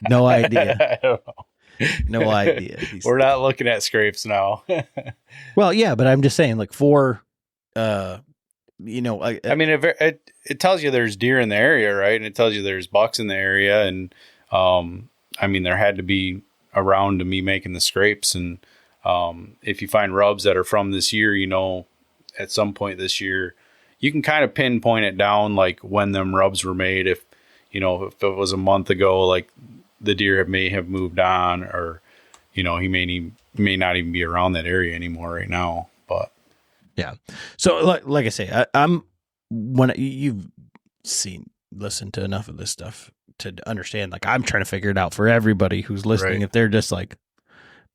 No idea. I don't know. No idea. We're not looking at scrapes now. Well, yeah, but I'm just saying, like for, you know, I mean, it tells you there's deer in the area, right? And it tells you there's bucks in the area. And, I mean, there had to be around to me making the scrapes. And, if you find rubs that are from this year, you know, at some point this year, you can kind of pinpoint it down, like when them rubs were made. If it was a month ago, like the deer may have moved on, or, you know, he may not even be around that area anymore right now. But yeah. So like I say, when you've listened to enough of this stuff to understand, like I'm trying to figure it out for everybody who's listening. Right. If they're just like,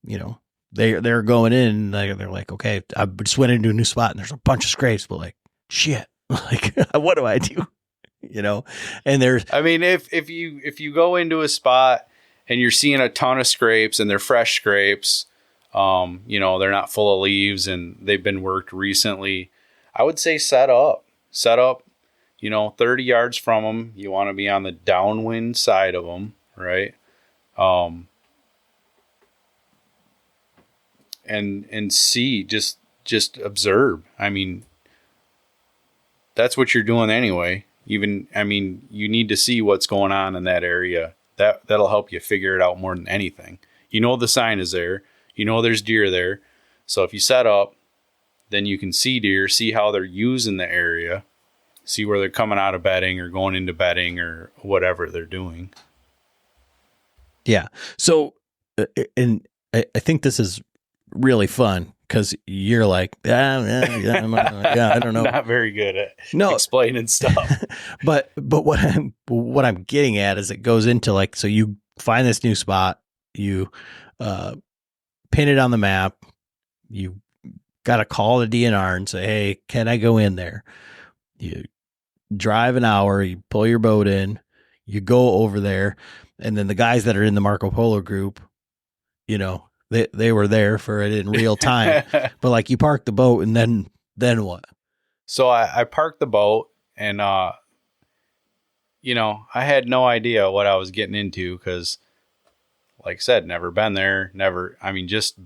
you know, they're going in, they're like, okay, I just went into a new spot and there's a bunch of scrapes, but like, shit, like, what do I do? You know, and I mean, if you go into a spot and you're seeing a ton of scrapes and they're fresh scrapes, you know, they're not full of leaves and they've been worked recently, I would say set up, you know, 30 yards from them. You want to be on the downwind side of them, right? And see, just observe. I mean, that's what you're doing anyway. Even, I mean, you need to see what's going on in that area. That'll help you figure it out more than anything. You know, the sign is there. You know, there's deer there. So if you set up, then you can see deer, see how they're using the area, see where they're coming out of bedding or going into bedding or whatever they're doing. Yeah. So, and I think this is really fun because you're like, I don't know. Not very good at explaining stuff. but what I'm getting at is it goes into like, so you find this new spot, you pin it on the map, you got to call the DNR and say, hey, can I go in there? You drive an hour, you pull your boat in, you go over there, and then the guys that are in the Marco Polo group, you know, they were there for it in real time. But like you park the boat and then what? So I parked the boat and, you know, I had no idea what I was getting into because, like I said, never been there, just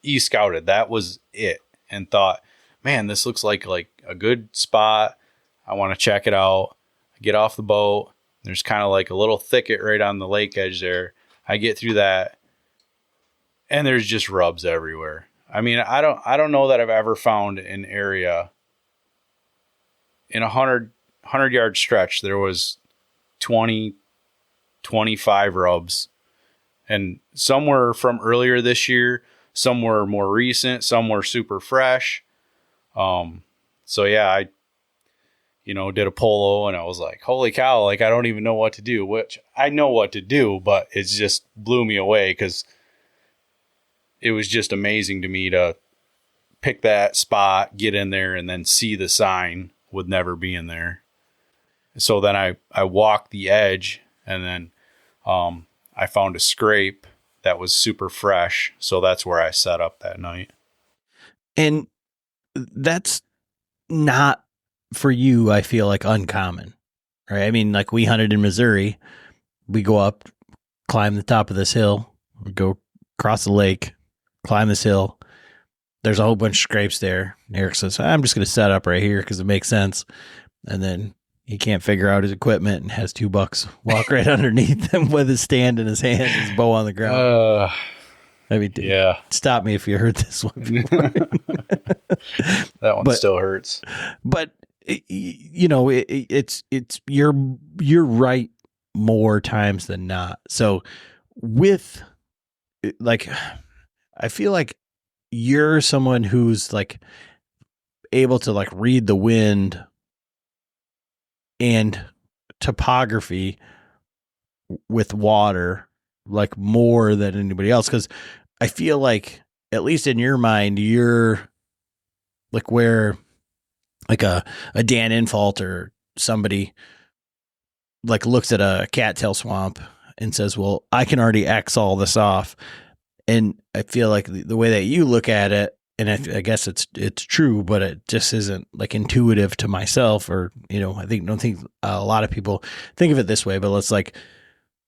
e-scouted. That was it. And thought, man, this looks like a good spot. I want to check it out. I get off the boat. There's kind of like a little thicket right on the lake edge there. I get through that. And there's just rubs everywhere. I mean, I don't know that I've ever found an area in a 100-yard stretch. There was 20, 25 rubs, and some were from earlier this year. Some were more recent. Some were super fresh. So yeah, I, you know, did a polo and I was like, holy cow, like I don't even know what to do, which I know what to do, but it just blew me away because it was just amazing to me to pick that spot, get in there, and then see the sign with never being there. So then I walked the edge, and then I found a scrape that was super fresh. So that's where I set up that night. And that's not for you, I feel like, uncommon, right? I mean, like we hunted in Missouri. We go up, climb the top of this hill, we go across the lake, climb this hill. There's a whole bunch of scrapes there. Eric says, I'm just going to set up right here because it makes sense. And then he can't figure out his equipment and has 2 bucks walk right underneath him with his stand in his hand, his bow on the ground. I mean, Yeah. stop me if you heard this one before. That one still hurts. But it's you're right more times than not. So with like, I feel like you're someone who's like able to like read the wind and topography with water like more than anybody else, because I feel like at least in your mind you're like where like a Dan Infalt or somebody like looks at a cattail swamp and says, well, I can already X all this off. And I feel like the way that you look at it, and I guess it's true, but it just isn't like intuitive to myself, or, I don't think a lot of people think of it this way, but it's like,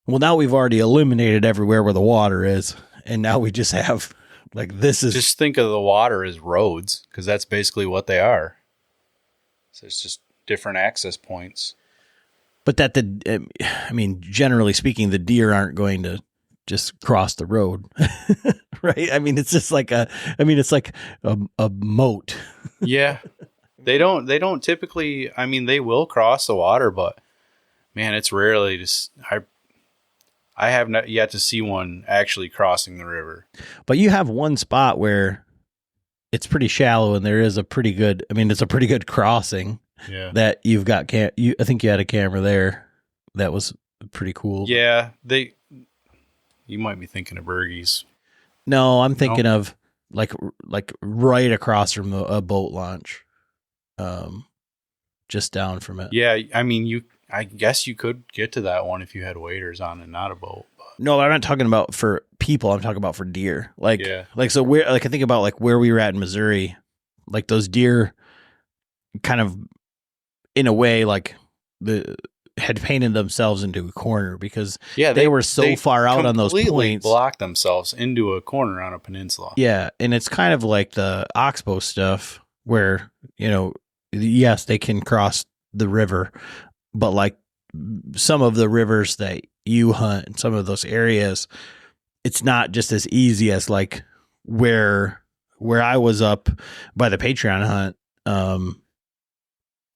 well, now we've already eliminated everywhere where the water is. And now we just have like, this is just think of the water as roads, because that's basically what they are. So it's just different access points. But that generally speaking, the deer aren't going to just cross the road, right? I mean, it's just like it's like a moat. Yeah. They don't typically, they will cross the water, but man, it's rarely just, I have not yet to see one actually crossing the river. But you have one spot where it's pretty shallow and there is a pretty good, it's a pretty good crossing. Yeah. That you've got, I think you had a camera there. That was pretty cool. Yeah. You might be thinking of Bergie's. No, I'm thinking of like right across from a boat launch. Just down from it. Yeah. I guess you could get to that one if you had waders on and not a boat. But. No, I'm not talking about for people. I'm talking about for deer. So where, I think about like where we were at in Missouri, like those deer kind of in a way, like had painted themselves into a corner because they were so far out on those points. Blocked themselves into a corner on a peninsula. Yeah. And it's kind of like the oxbow stuff where, yes, they can cross the river, but like some of the rivers that you hunt in some of those areas, it's not just as easy as like where I was up by the Patreon hunt,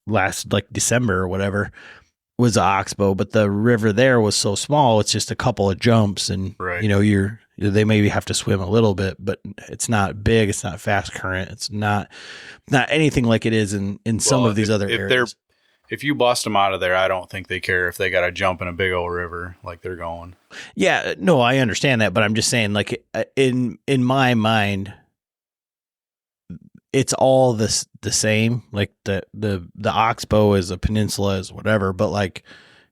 last like December or whatever was a oxbow, but the river there was so small. It's just a couple of jumps and, they maybe have to swim a little bit, but it's not big. It's not fast current. It's not anything like it is in some of these other areas. If you bust them out of there, I don't think they care if they got to jump in a big old river like they're going. Yeah, no, I understand that, but I'm just saying, like in my mind, it's all the same. Like the oxbow is a peninsula is whatever, but like,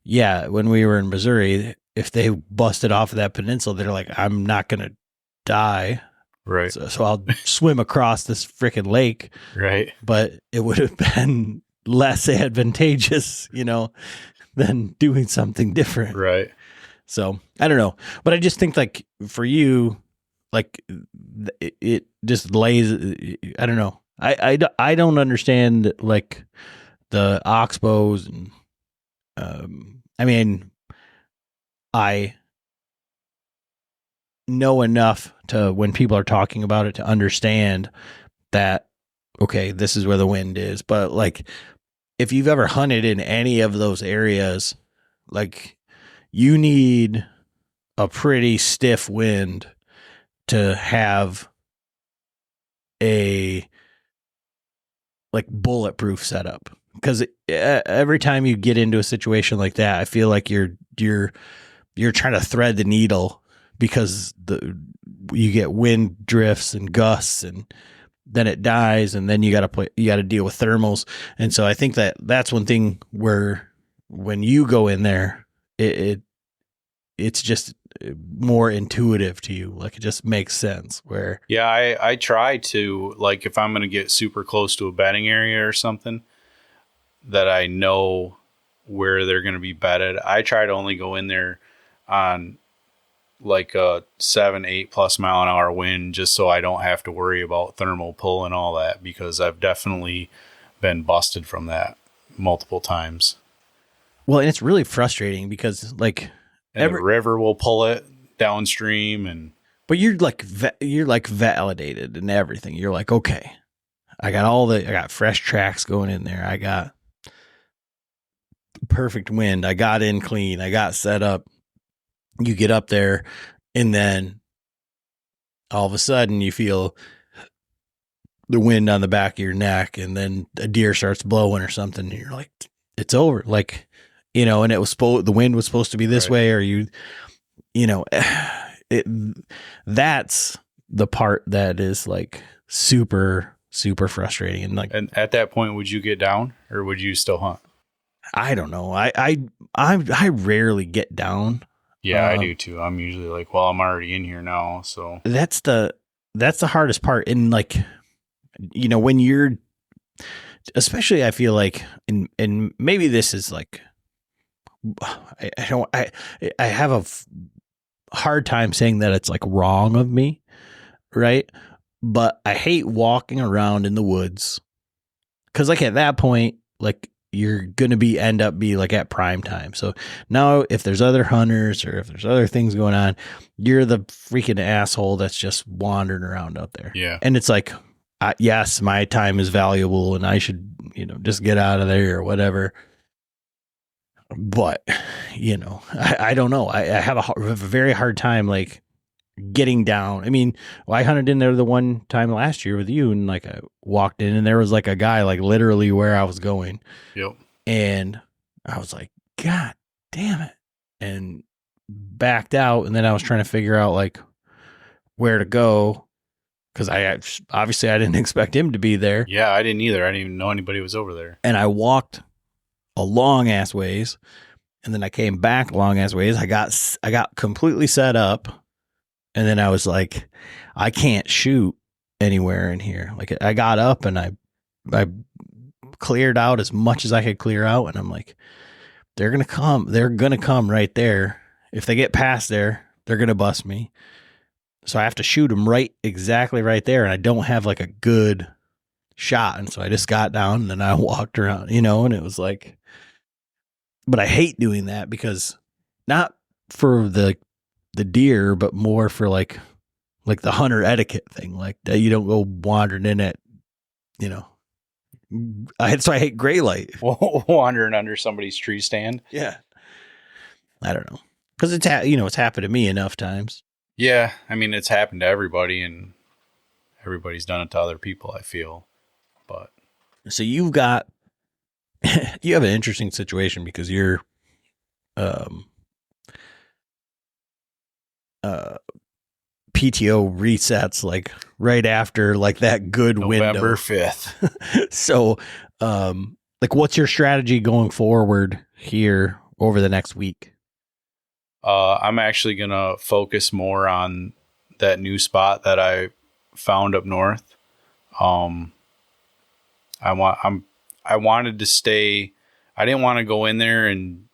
yeah, when we were in Missouri, if they busted off of that peninsula, they're like, I'm not gonna die, right? So I'll swim across this freaking lake, right? But it would have been less advantageous, than doing something different. Right. So I don't know, but I just think like for you, like it just lays, I don't know. I don't understand like the oxbows and, I know enough to when people are talking about it to understand that, okay, this is where the wind is. But like, if you've ever hunted in any of those areas, like you need a pretty stiff wind to have a like bulletproof setup. Because every time you get into a situation like that, I feel like you're trying to thread the needle because you get wind drifts and gusts and then it dies, and then you got to deal with thermals. And so I think that's one thing where when you go in there, it's just more intuitive to you. Like it just makes sense where. Yeah. I try to, like, if I'm going to get super close to a bedding area or something that I know where they're going to be bedded, I try to only go in there on like a 7-8+ mile an hour wind, just so I don't have to worry about thermal pull and all that, because I've definitely been busted from that multiple times. Well, and it's really frustrating because like the river will pull it downstream, and But you're like validated and everything. You're like, okay, I got fresh tracks going in there. I got perfect wind. I got in clean. I got set up. You get up there, and then all of a sudden you feel the wind on the back of your neck, and then a deer starts blowing or something, and you're like, it's over. Like, and it was the wind was supposed to be this way, or that's the part that is like super, super frustrating. And like, And at that point, would you get down or would you still hunt? I don't know. I rarely get down. Yeah, I do too. I'm usually like, well, I'm already in here now. So that's the hardest part. And like, when you're, especially I feel like, and maybe this is like, I have a hard time saying that it's like wrong of me. Right. But I hate walking around in the woods. 'Cause like at that point, like you're going to end up like at prime time. So now if there's other hunters or if there's other things going on, you're the freaking asshole that's just wandering around out there. Yeah. And it's like, yes, my time is valuable and I should, just get out of there or whatever. But, I don't know. I have a very hard time, like, getting down. I mean, I hunted in there the one time last year with you, and like I walked in and there was like a guy like literally where I was going. Yep. And I was like, God damn it. And backed out. And then I was trying to figure out like where to go. 'Cause I didn't expect him to be there. Yeah, I didn't either. I didn't even know anybody was over there. And I walked a long ass ways. And then I came back long ass ways. I got completely set up. And then I was like, I can't shoot anywhere in here. Like I got up and I cleared out as much as I could clear out. And I'm like, they're going to come right there. If they get past there, they're going to bust me. So I have to shoot them exactly right there. And I don't have like a good shot. And so I just got down and then I walked around, and it was like, but I hate doing that because not for the deer, but more for like the hunter etiquette thing, like that you don't go wandering in at, so I hate gray light. Wandering under somebody's tree stand. Yeah. I don't know. Cause it's happened to me enough times. Yeah. I mean, it's happened to everybody and everybody's done it to other people, I feel. But so you have an interesting situation because you're, PTO resets like right after like that good November window. 5th. So, like what's your strategy going forward here over the next week? I'm actually going to focus more on that new spot that I found up north. I wanted to stay. I didn't want to go in there and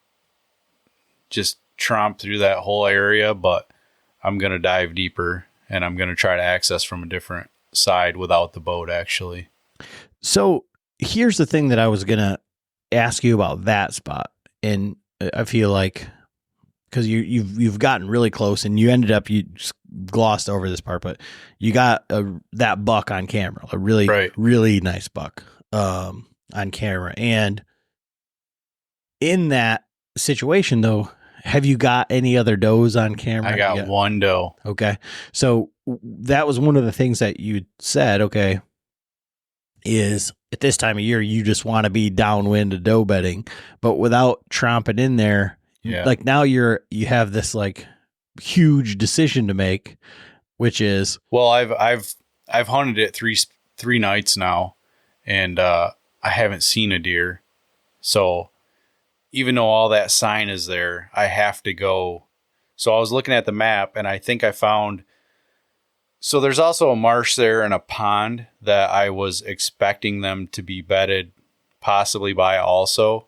just tromp through that whole area, but I'm going to dive deeper and I'm going to try to access from a different side without the boat actually. So here's the thing that I was going to ask you about that spot. And I feel like, cause you've gotten really close and you ended up, you just glossed over this part, but you got that buck on camera, a really, really nice buck, on camera. And in that situation though, have you got any other does on camera? I got one doe. Okay. So that was one of the things that you said, okay, is at this time of year, you just want to be downwind of doe bedding, but without tromping in there. Yeah. Like now you have this like huge decision to make, which is, well, I've hunted it three nights now and, I haven't seen a deer. So even though all that sign is there, I have to go. So I was looking at the map and I think I found, so there's also a marsh there and a pond that I was expecting them to be bedded possibly by also.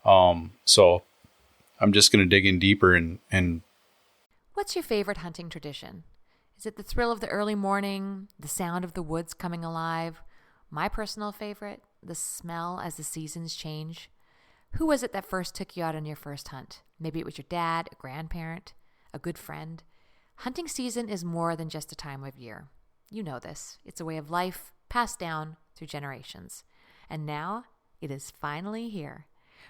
So I'm just going to dig in deeper and. What's your favorite hunting tradition? Is it the thrill of the early morning, the sound of the woods coming alive? My personal favorite, the smell as the seasons change. Who was it that first took you out on your first hunt? Maybe it was your dad, a grandparent, a good friend. Hunting season is more than just a time of year. You know this. It's a way of life passed down through generations. And now it is finally here.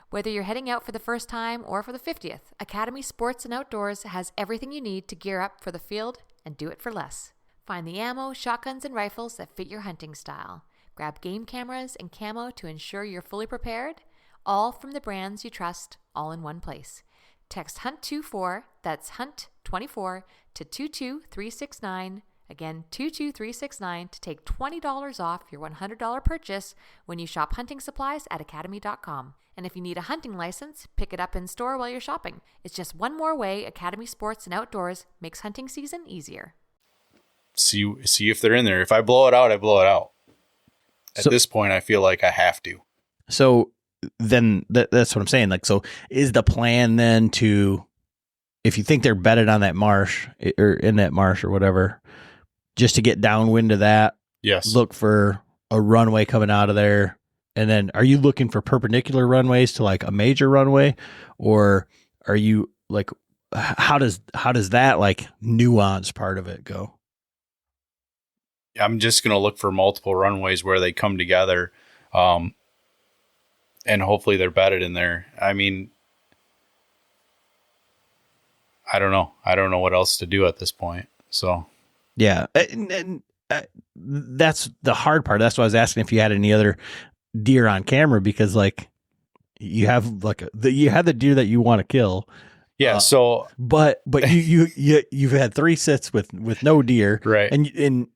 Whether you're heading out for the first time or for the 50th, Academy Sports and Outdoors has everything you need to gear up for the field and do it for less. Find the ammo, shotguns, and rifles that fit your hunting style. Grab game cameras and camo to ensure you're fully prepared, all from the brands you trust, all in one place. Text HUNT24, that's HUNT24, to 22369. Again, 22369 to take $20 off your $100 purchase when you shop hunting supplies at academy.com. And if you need a hunting license, pick it up in store while you're shopping. It's just one more way Academy Sports and Outdoors makes hunting season easier. See if they're in there. If I blow it out, I blow it out. At this point, I feel like I have to. So then that's what I'm saying. Like, so is the plan then to, if you think they're bedded on that marsh or in that marsh or whatever, just to get downwind of that, yes, look for a runway coming out of there. And then are you looking for perpendicular runways to like a major runway, or are you like, how does that like nuance part of it go? I'm just going to look for multiple runways where they come together. And hopefully they're bedded in there. I mean, I don't know. I don't know what else to do at this point. So, yeah. And that's the hard part. That's why I was asking if you had any other deer on camera, because like you have like you have the deer that you want to kill. Yeah. But you've had 3 sits with no deer. Right. And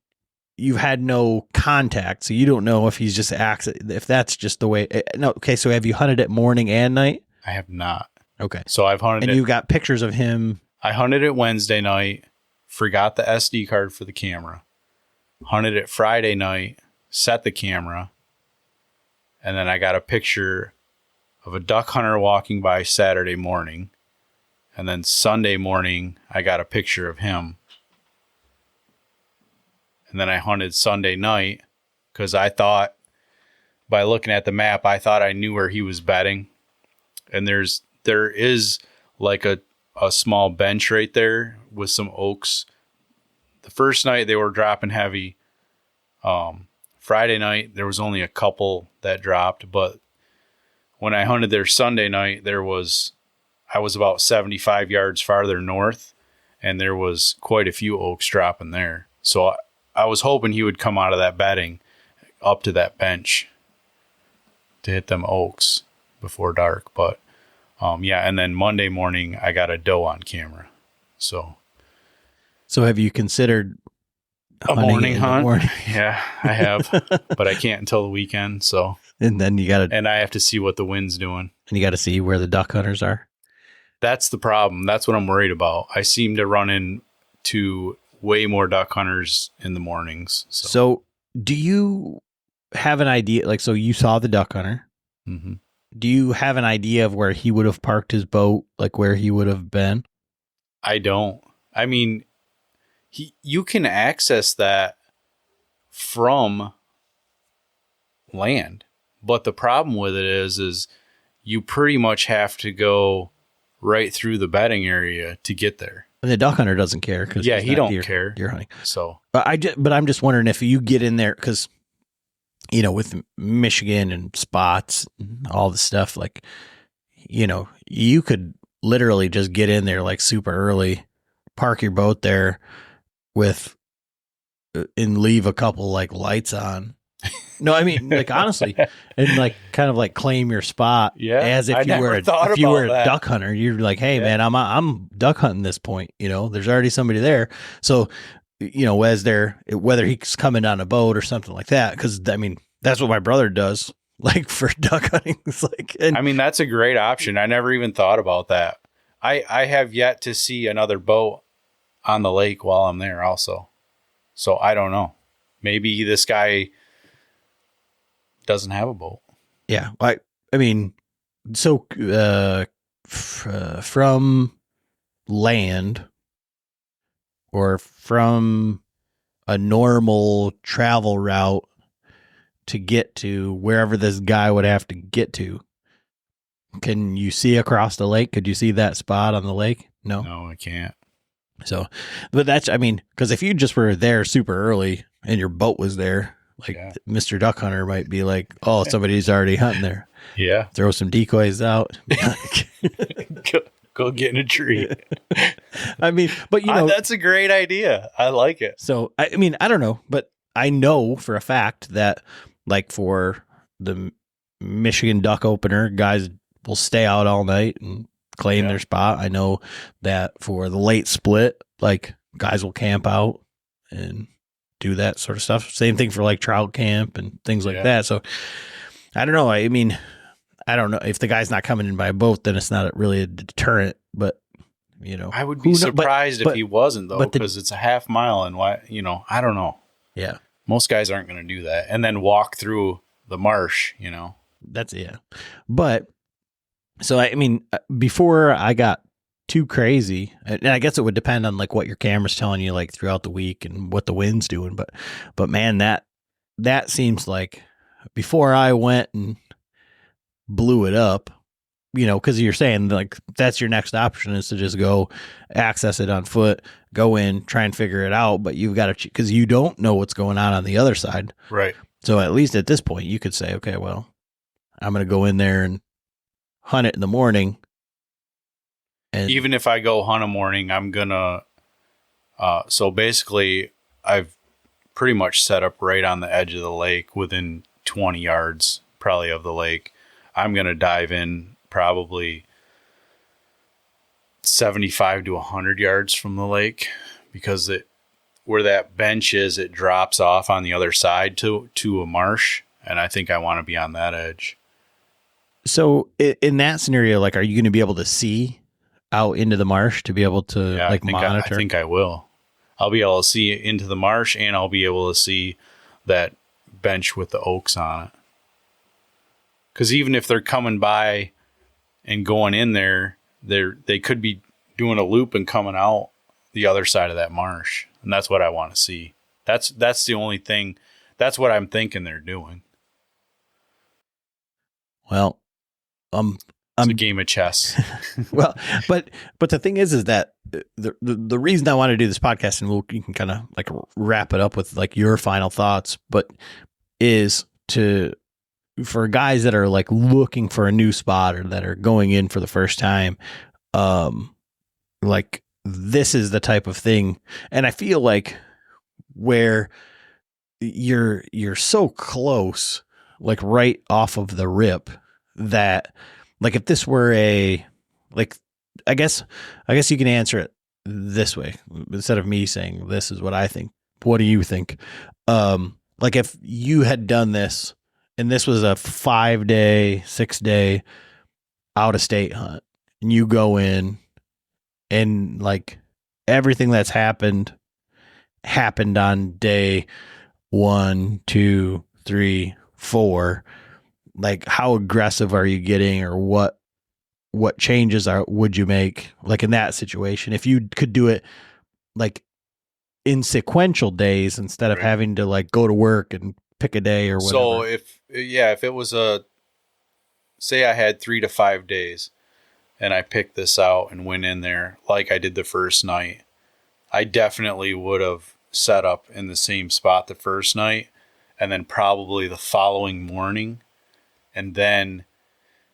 you've had no contact, so you don't know if he's just if that's just the way. No, okay. So have you hunted it morning and night? I have not. Okay. So I've hunted, and you've got pictures of him. I hunted it Wednesday night, forgot the SD card for the camera. Hunted it Friday night, set the camera, and then I got a picture of a duck hunter walking by Saturday morning, and then Sunday morning I got a picture of him. And then I hunted Sunday night because I thought, by looking at the map, I thought I knew where he was bedding. And there is like a small bench right there with some oaks. The first night they were dropping heavy. Friday night there was only a couple that dropped, but when I hunted there Sunday night, I was about 75 yards farther north, and there was quite a few oaks dropping there. So I was hoping he would come out of that bedding up to that bench to hit them oaks before dark. But yeah, and then Monday morning I got a doe on camera. So have you considered a morning hunt? Yeah, I have, but I can't until the weekend. So and then and I have to see what the wind's doing, and you got to see where the duck hunters are. That's the problem. That's what I'm worried about. I seem to run into way more duck hunters in the mornings. So do you have an idea? Like, so you saw the duck hunter. Mm-hmm. Do you have an idea of where he would have parked his boat? Like where he would have been? I don't. I mean, you can access that from land, but the problem with it is you pretty much have to go right through the bedding area to get there. And the duck hunter doesn't care because he don't care deer hunting. So, but I'm just wondering if you get in there because, you know, with Michigan and spots, and all the stuff, like, you know, you could literally just get in there like super early, park your boat there and leave a couple like lights on. No, I mean, like honestly, and like kind of like claim your spot. Yeah, as if you were a duck hunter. You're like, hey man, I'm duck hunting this point. You know, there's already somebody there. So, you know, whether he's coming on a boat or something like that, because I mean, that's what my brother does. Like for duck hunting, it's like. And, I mean, that's a great option. I never even thought about that. I have yet to see another boat on the lake while I'm there, also. So I don't know. Maybe this guy doesn't have a boat. Yeah. I mean, so from land or from a normal travel route to get to wherever this guy would have to get to, can you see across the lake? Could you see that spot on the lake? No, I can't. So, but that's, I mean, because if you just were there super early and your boat was there, like Mr. Duck Hunter might be like, oh, somebody's already hunting there. Yeah. Throw some decoys out. Go get in a tree. I mean, but you know, that's a great idea. I like it. So, I mean, I don't know, but I know for a fact that like for the Michigan duck opener, guys will stay out all night and claim their spot. I know that for the late split, like guys will camp out and do that sort of stuff. Same thing for like trout camp and things like that. So I don't know. I mean, I don't know if the guy's not coming in by a boat, then it's not really a deterrent, but you know, I would be surprised if he wasn't though, because it's a half mile and why, you know, I don't know. Yeah. Most guys aren't going to do that and then walk through the marsh, you know. That's But so, I mean, before I got too crazy, and I guess it would depend on like what your camera's telling you like throughout the week and what the wind's doing. But man, that seems like before I went and blew it up, you know, because you're saying like that's your next option is to just go access it on foot, go in, try and figure it out. But you've got to, because you don't know what's going on the other side. Right. So at least at this point, you could say, okay, well, I'm going to go in there and hunt it in the morning. And even if I go hunt a morning, I'm going to, so basically I've pretty much set up right on the edge of the lake within 20 yards probably of the lake. I'm going to dive in probably 75 to 100 yards from the lake because where that bench is, it drops off on the other side to a marsh. And I think I want to be on that edge. So in that scenario, like, are you going to be able to see out into the marsh to be able to monitor? I think I will. I'll be able to see into the marsh and I'll be able to see that bench with the oaks on it. Because even if they're coming by and going in there, they could be doing a loop and coming out the other side of that marsh. And that's what I want to see. That's the only thing. That's what I'm thinking they're doing. Well, it's a game of chess. Well, but the thing is that the reason I want to do this podcast, and you can kind of like wrap it up with like your final thoughts, but is for guys that are like looking for a new spot or that are going in for the first time, like this is the type of thing. And I feel like where you're so close, like right off of the rip, that like if this were I guess you can answer it this way instead of me saying this is what I think. What do you think? Like if you had done this and this was a 5-day, 6-day out of state hunt and you go in and like everything that's happened on day 1, 2, 3, 4, like how aggressive are you getting or what changes would you make like in that situation if you could do it like in sequential days instead of having to like go to work and pick a day or whatever? So if it was say I had 3 to 5 days and I picked this out and went in there like I did the first night, I definitely would have set up in the same spot the first night and then probably the following morning. And then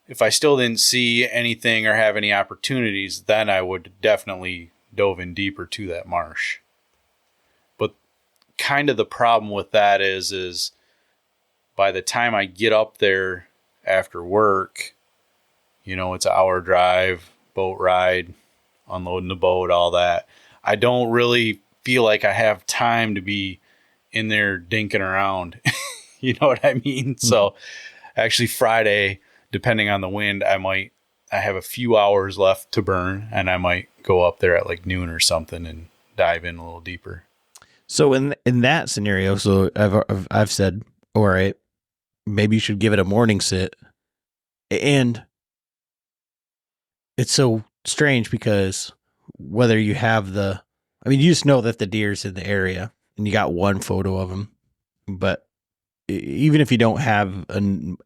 if I still didn't see anything or have any opportunities, then I would definitely dove in deeper to that marsh. But kind of the problem with that is by the time I get up there after work, you know, it's an hour drive, boat ride, unloading the boat, all that. I don't really feel like I have time to be in there dinking around. You know what I mean? Mm-hmm. So actually Friday, depending on the wind, I have a few hours left to burn and I might go up there at like noon or something and dive in a little deeper. So in that scenario, so I've said, all right, maybe you should give it a morning sit. And it's so strange because whether you have you just know that the deer's in the area and you got one photo of him, but even if you don't have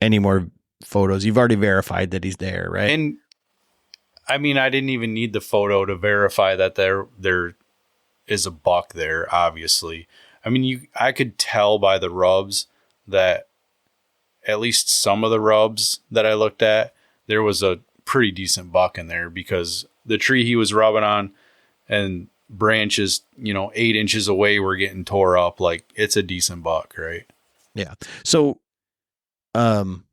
any more photos, you've already verified that he's there, right? And I mean, I didn't even need the photo to verify that they're is a buck there, obviously. I mean, I could tell by the rubs that at least some of the rubs that I looked at, there was a pretty decent buck in there, because the tree he was rubbing on and branches, 8 inches away were getting tore up. Like, it's a decent buck, right? Yeah. So, I'm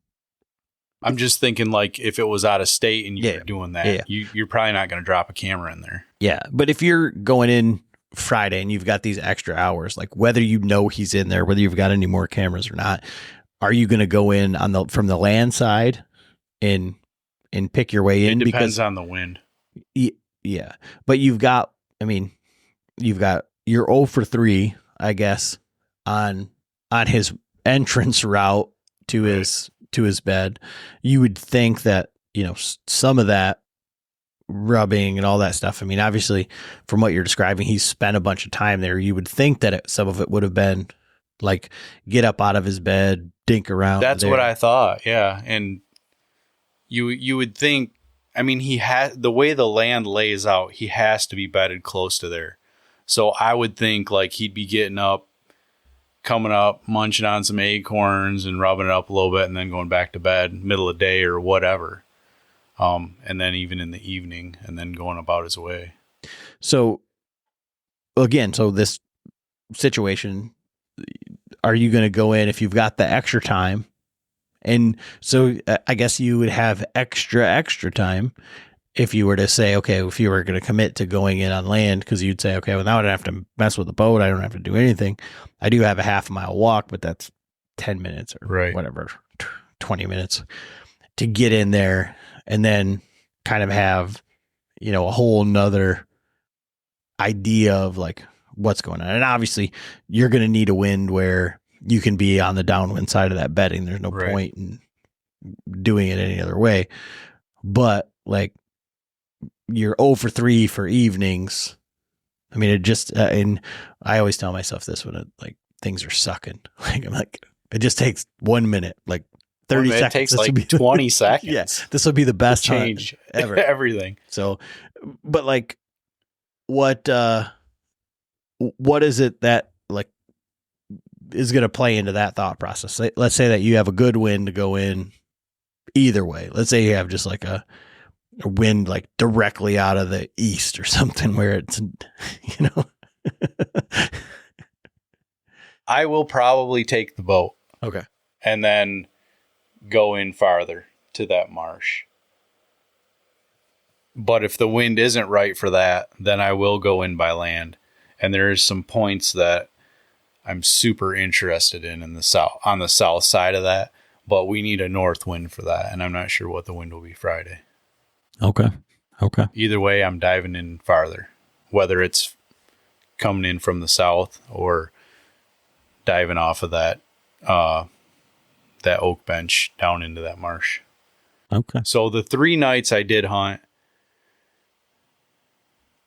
just thinking, like, if it was out of state and you were doing that, you're probably not going to drop a camera in there. Yeah. But if you're going in Friday and you've got these extra hours, like whether he's in there, whether you've got any more cameras or not, are you going to go in from the land side and pick your way in? It depends on the wind. Yeah. But you're 0 for 3, I guess, on his entrance route to his bed. You would think that, some of that rubbing and all that stuff. I mean, obviously from what you're describing, he's spent a bunch of time there. You would think that some of it would have been like get up out of his bed, dink around. That's there. what I thought. Yeah. And you would think, I mean, the way the land lays out, he has to be bedded close to there. So I would think like he'd be getting up, coming up, munching on some acorns and rubbing it up a little bit and then going back to bed middle of the day or whatever. And then even in the evening and then going about his way. So again, this situation, are you going to go in if you've got the extra time? And so I guess you would have extra time if you were to say, okay, if you were going to commit to going in on land, because you'd say, okay, well, now I don't have to mess with the boat. I don't have to do anything. I do have a half-mile walk, but that's 10 minutes or whatever, 20 minutes to get in there and then kind of have, a whole nother idea of like what's going on. And obviously you're going to need a wind where you can be on the downwind side of that bedding. There's no point in doing it any other way. But like you're 0 for 3 for evenings. I mean, it just, and I always tell myself this when things are sucking. Like I'm like, it just takes 1 minute, like 30 seconds. It takes like 20 seconds. Yeah. This would be the best change ever. Everything. So, but like what is it that like is going to play into that thought process? Let's say that you have a good wind to go in either way. Let's say you have just like a wind like directly out of the east or something where it's, I will probably take the boat. Okay. And then go in farther to that marsh. But if the wind isn't right for that, then I will go in by land. And there is some points that I'm super interested in the south, on the south side of that, but we need a north wind for that. And I'm not sure what the wind will be Friday. Okay. Either way, I'm diving in farther, whether it's coming in from the south or diving off of that oak bench down into that marsh. Okay. So the 3 nights I did hunt,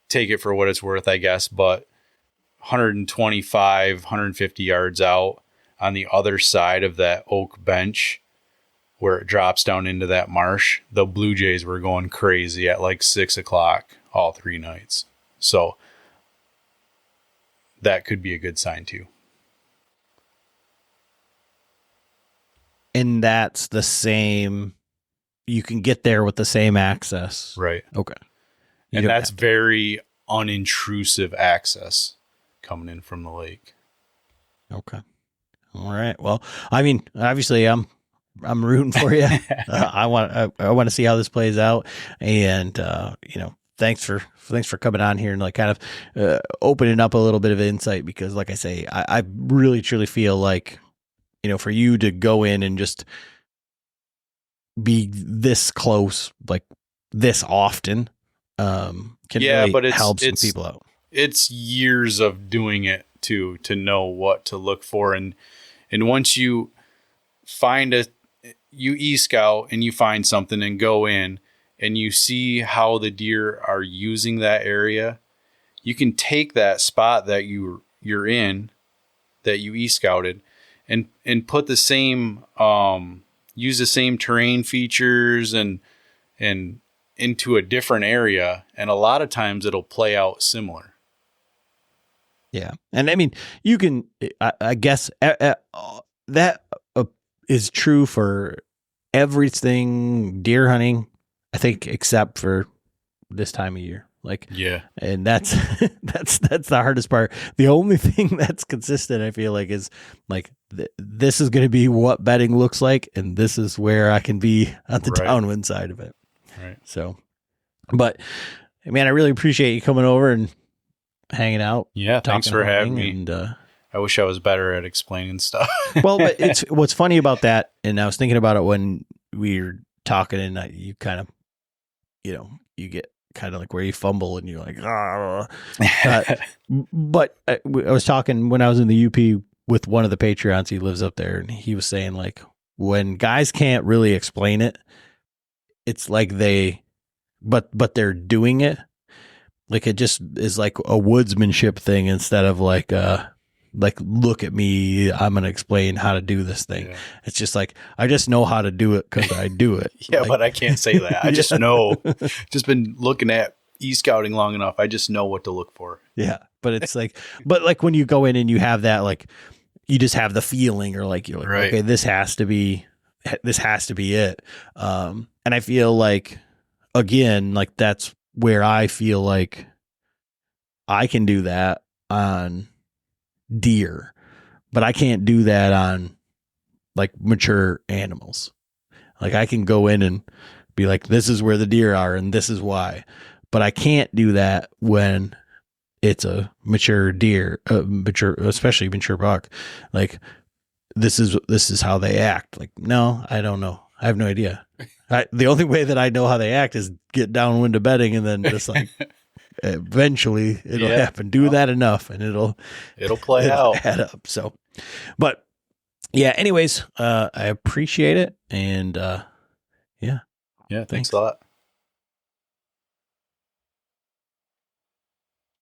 take it for what it's worth, I guess, but 125, 150 yards out on the other side of that oak bench where it drops down into that marsh, the blue jays were going crazy at like 6:00 all 3 nights. So that could be a good sign too. And that's the same, you can get there with the same access. Right. Okay. And that's very unintrusive access coming in from the lake. Okay. All right. Well, I mean, obviously I'm rooting for you. I want to see how this plays out. And, thanks for coming on here and like kind of opening up a little bit of insight, because like I say, I really truly feel like, for you to go in and just be this close, like this often, can really help some people out. It's years of doing it to know what to look for. And once you find you e-scout and you find something and go in and you see how the deer are using that area, you can take that spot that you're in, that you e-scouted, and put the same, use the same terrain features and into a different area. And a lot of times it'll play out similar. Yeah. And I mean, you can, I guess that is true for everything deer hunting, I think, except for this time of year. Like, Yeah. And that's the hardest part. The only thing that's consistent, I feel like, is like, this is going to be what bedding looks like. And this is where I can be on the downwind side of it. Right. So, but man, I really appreciate you coming over and hanging out. Yeah. Thanks for having me. And, I wish I was better at explaining stuff. well, but it's what's funny about that. And I was thinking about it when we were talking, and you kind of, you get kind of like where you fumble and you're like, but I was talking when I was in the UP with one of the Patreons. He lives up there, and he was saying, like, when guys can't really explain it, it's like but they're doing it. Like, it just is like a woodsmanship thing instead of like look at me, I'm going to explain how to do this thing. Yeah. It's just like, I just know how to do it because I do it. Yeah, but I can't say that. I just know, just been looking at e-scouting long enough. I just know what to look for. Yeah. But it's like, but like when you go in and you have that, like, you just have the feeling, or like, you're like, okay, this has to be it. And I feel like, again, like that's where I feel like I can do that on deer, but I can't do that on like mature animals. Like, I can go in and be like, this is where the deer are and this is why, but I can't do that when it's a mature deer, especially mature buck. Like, this is how they act. Like, no, I don't know. I have no idea. The only way that I know how they act is get downwind to bedding, and then just like, eventually it'll happen. Do that enough and it'll play out, add up. So, but yeah, anyways, I appreciate it. And, yeah, thanks a lot.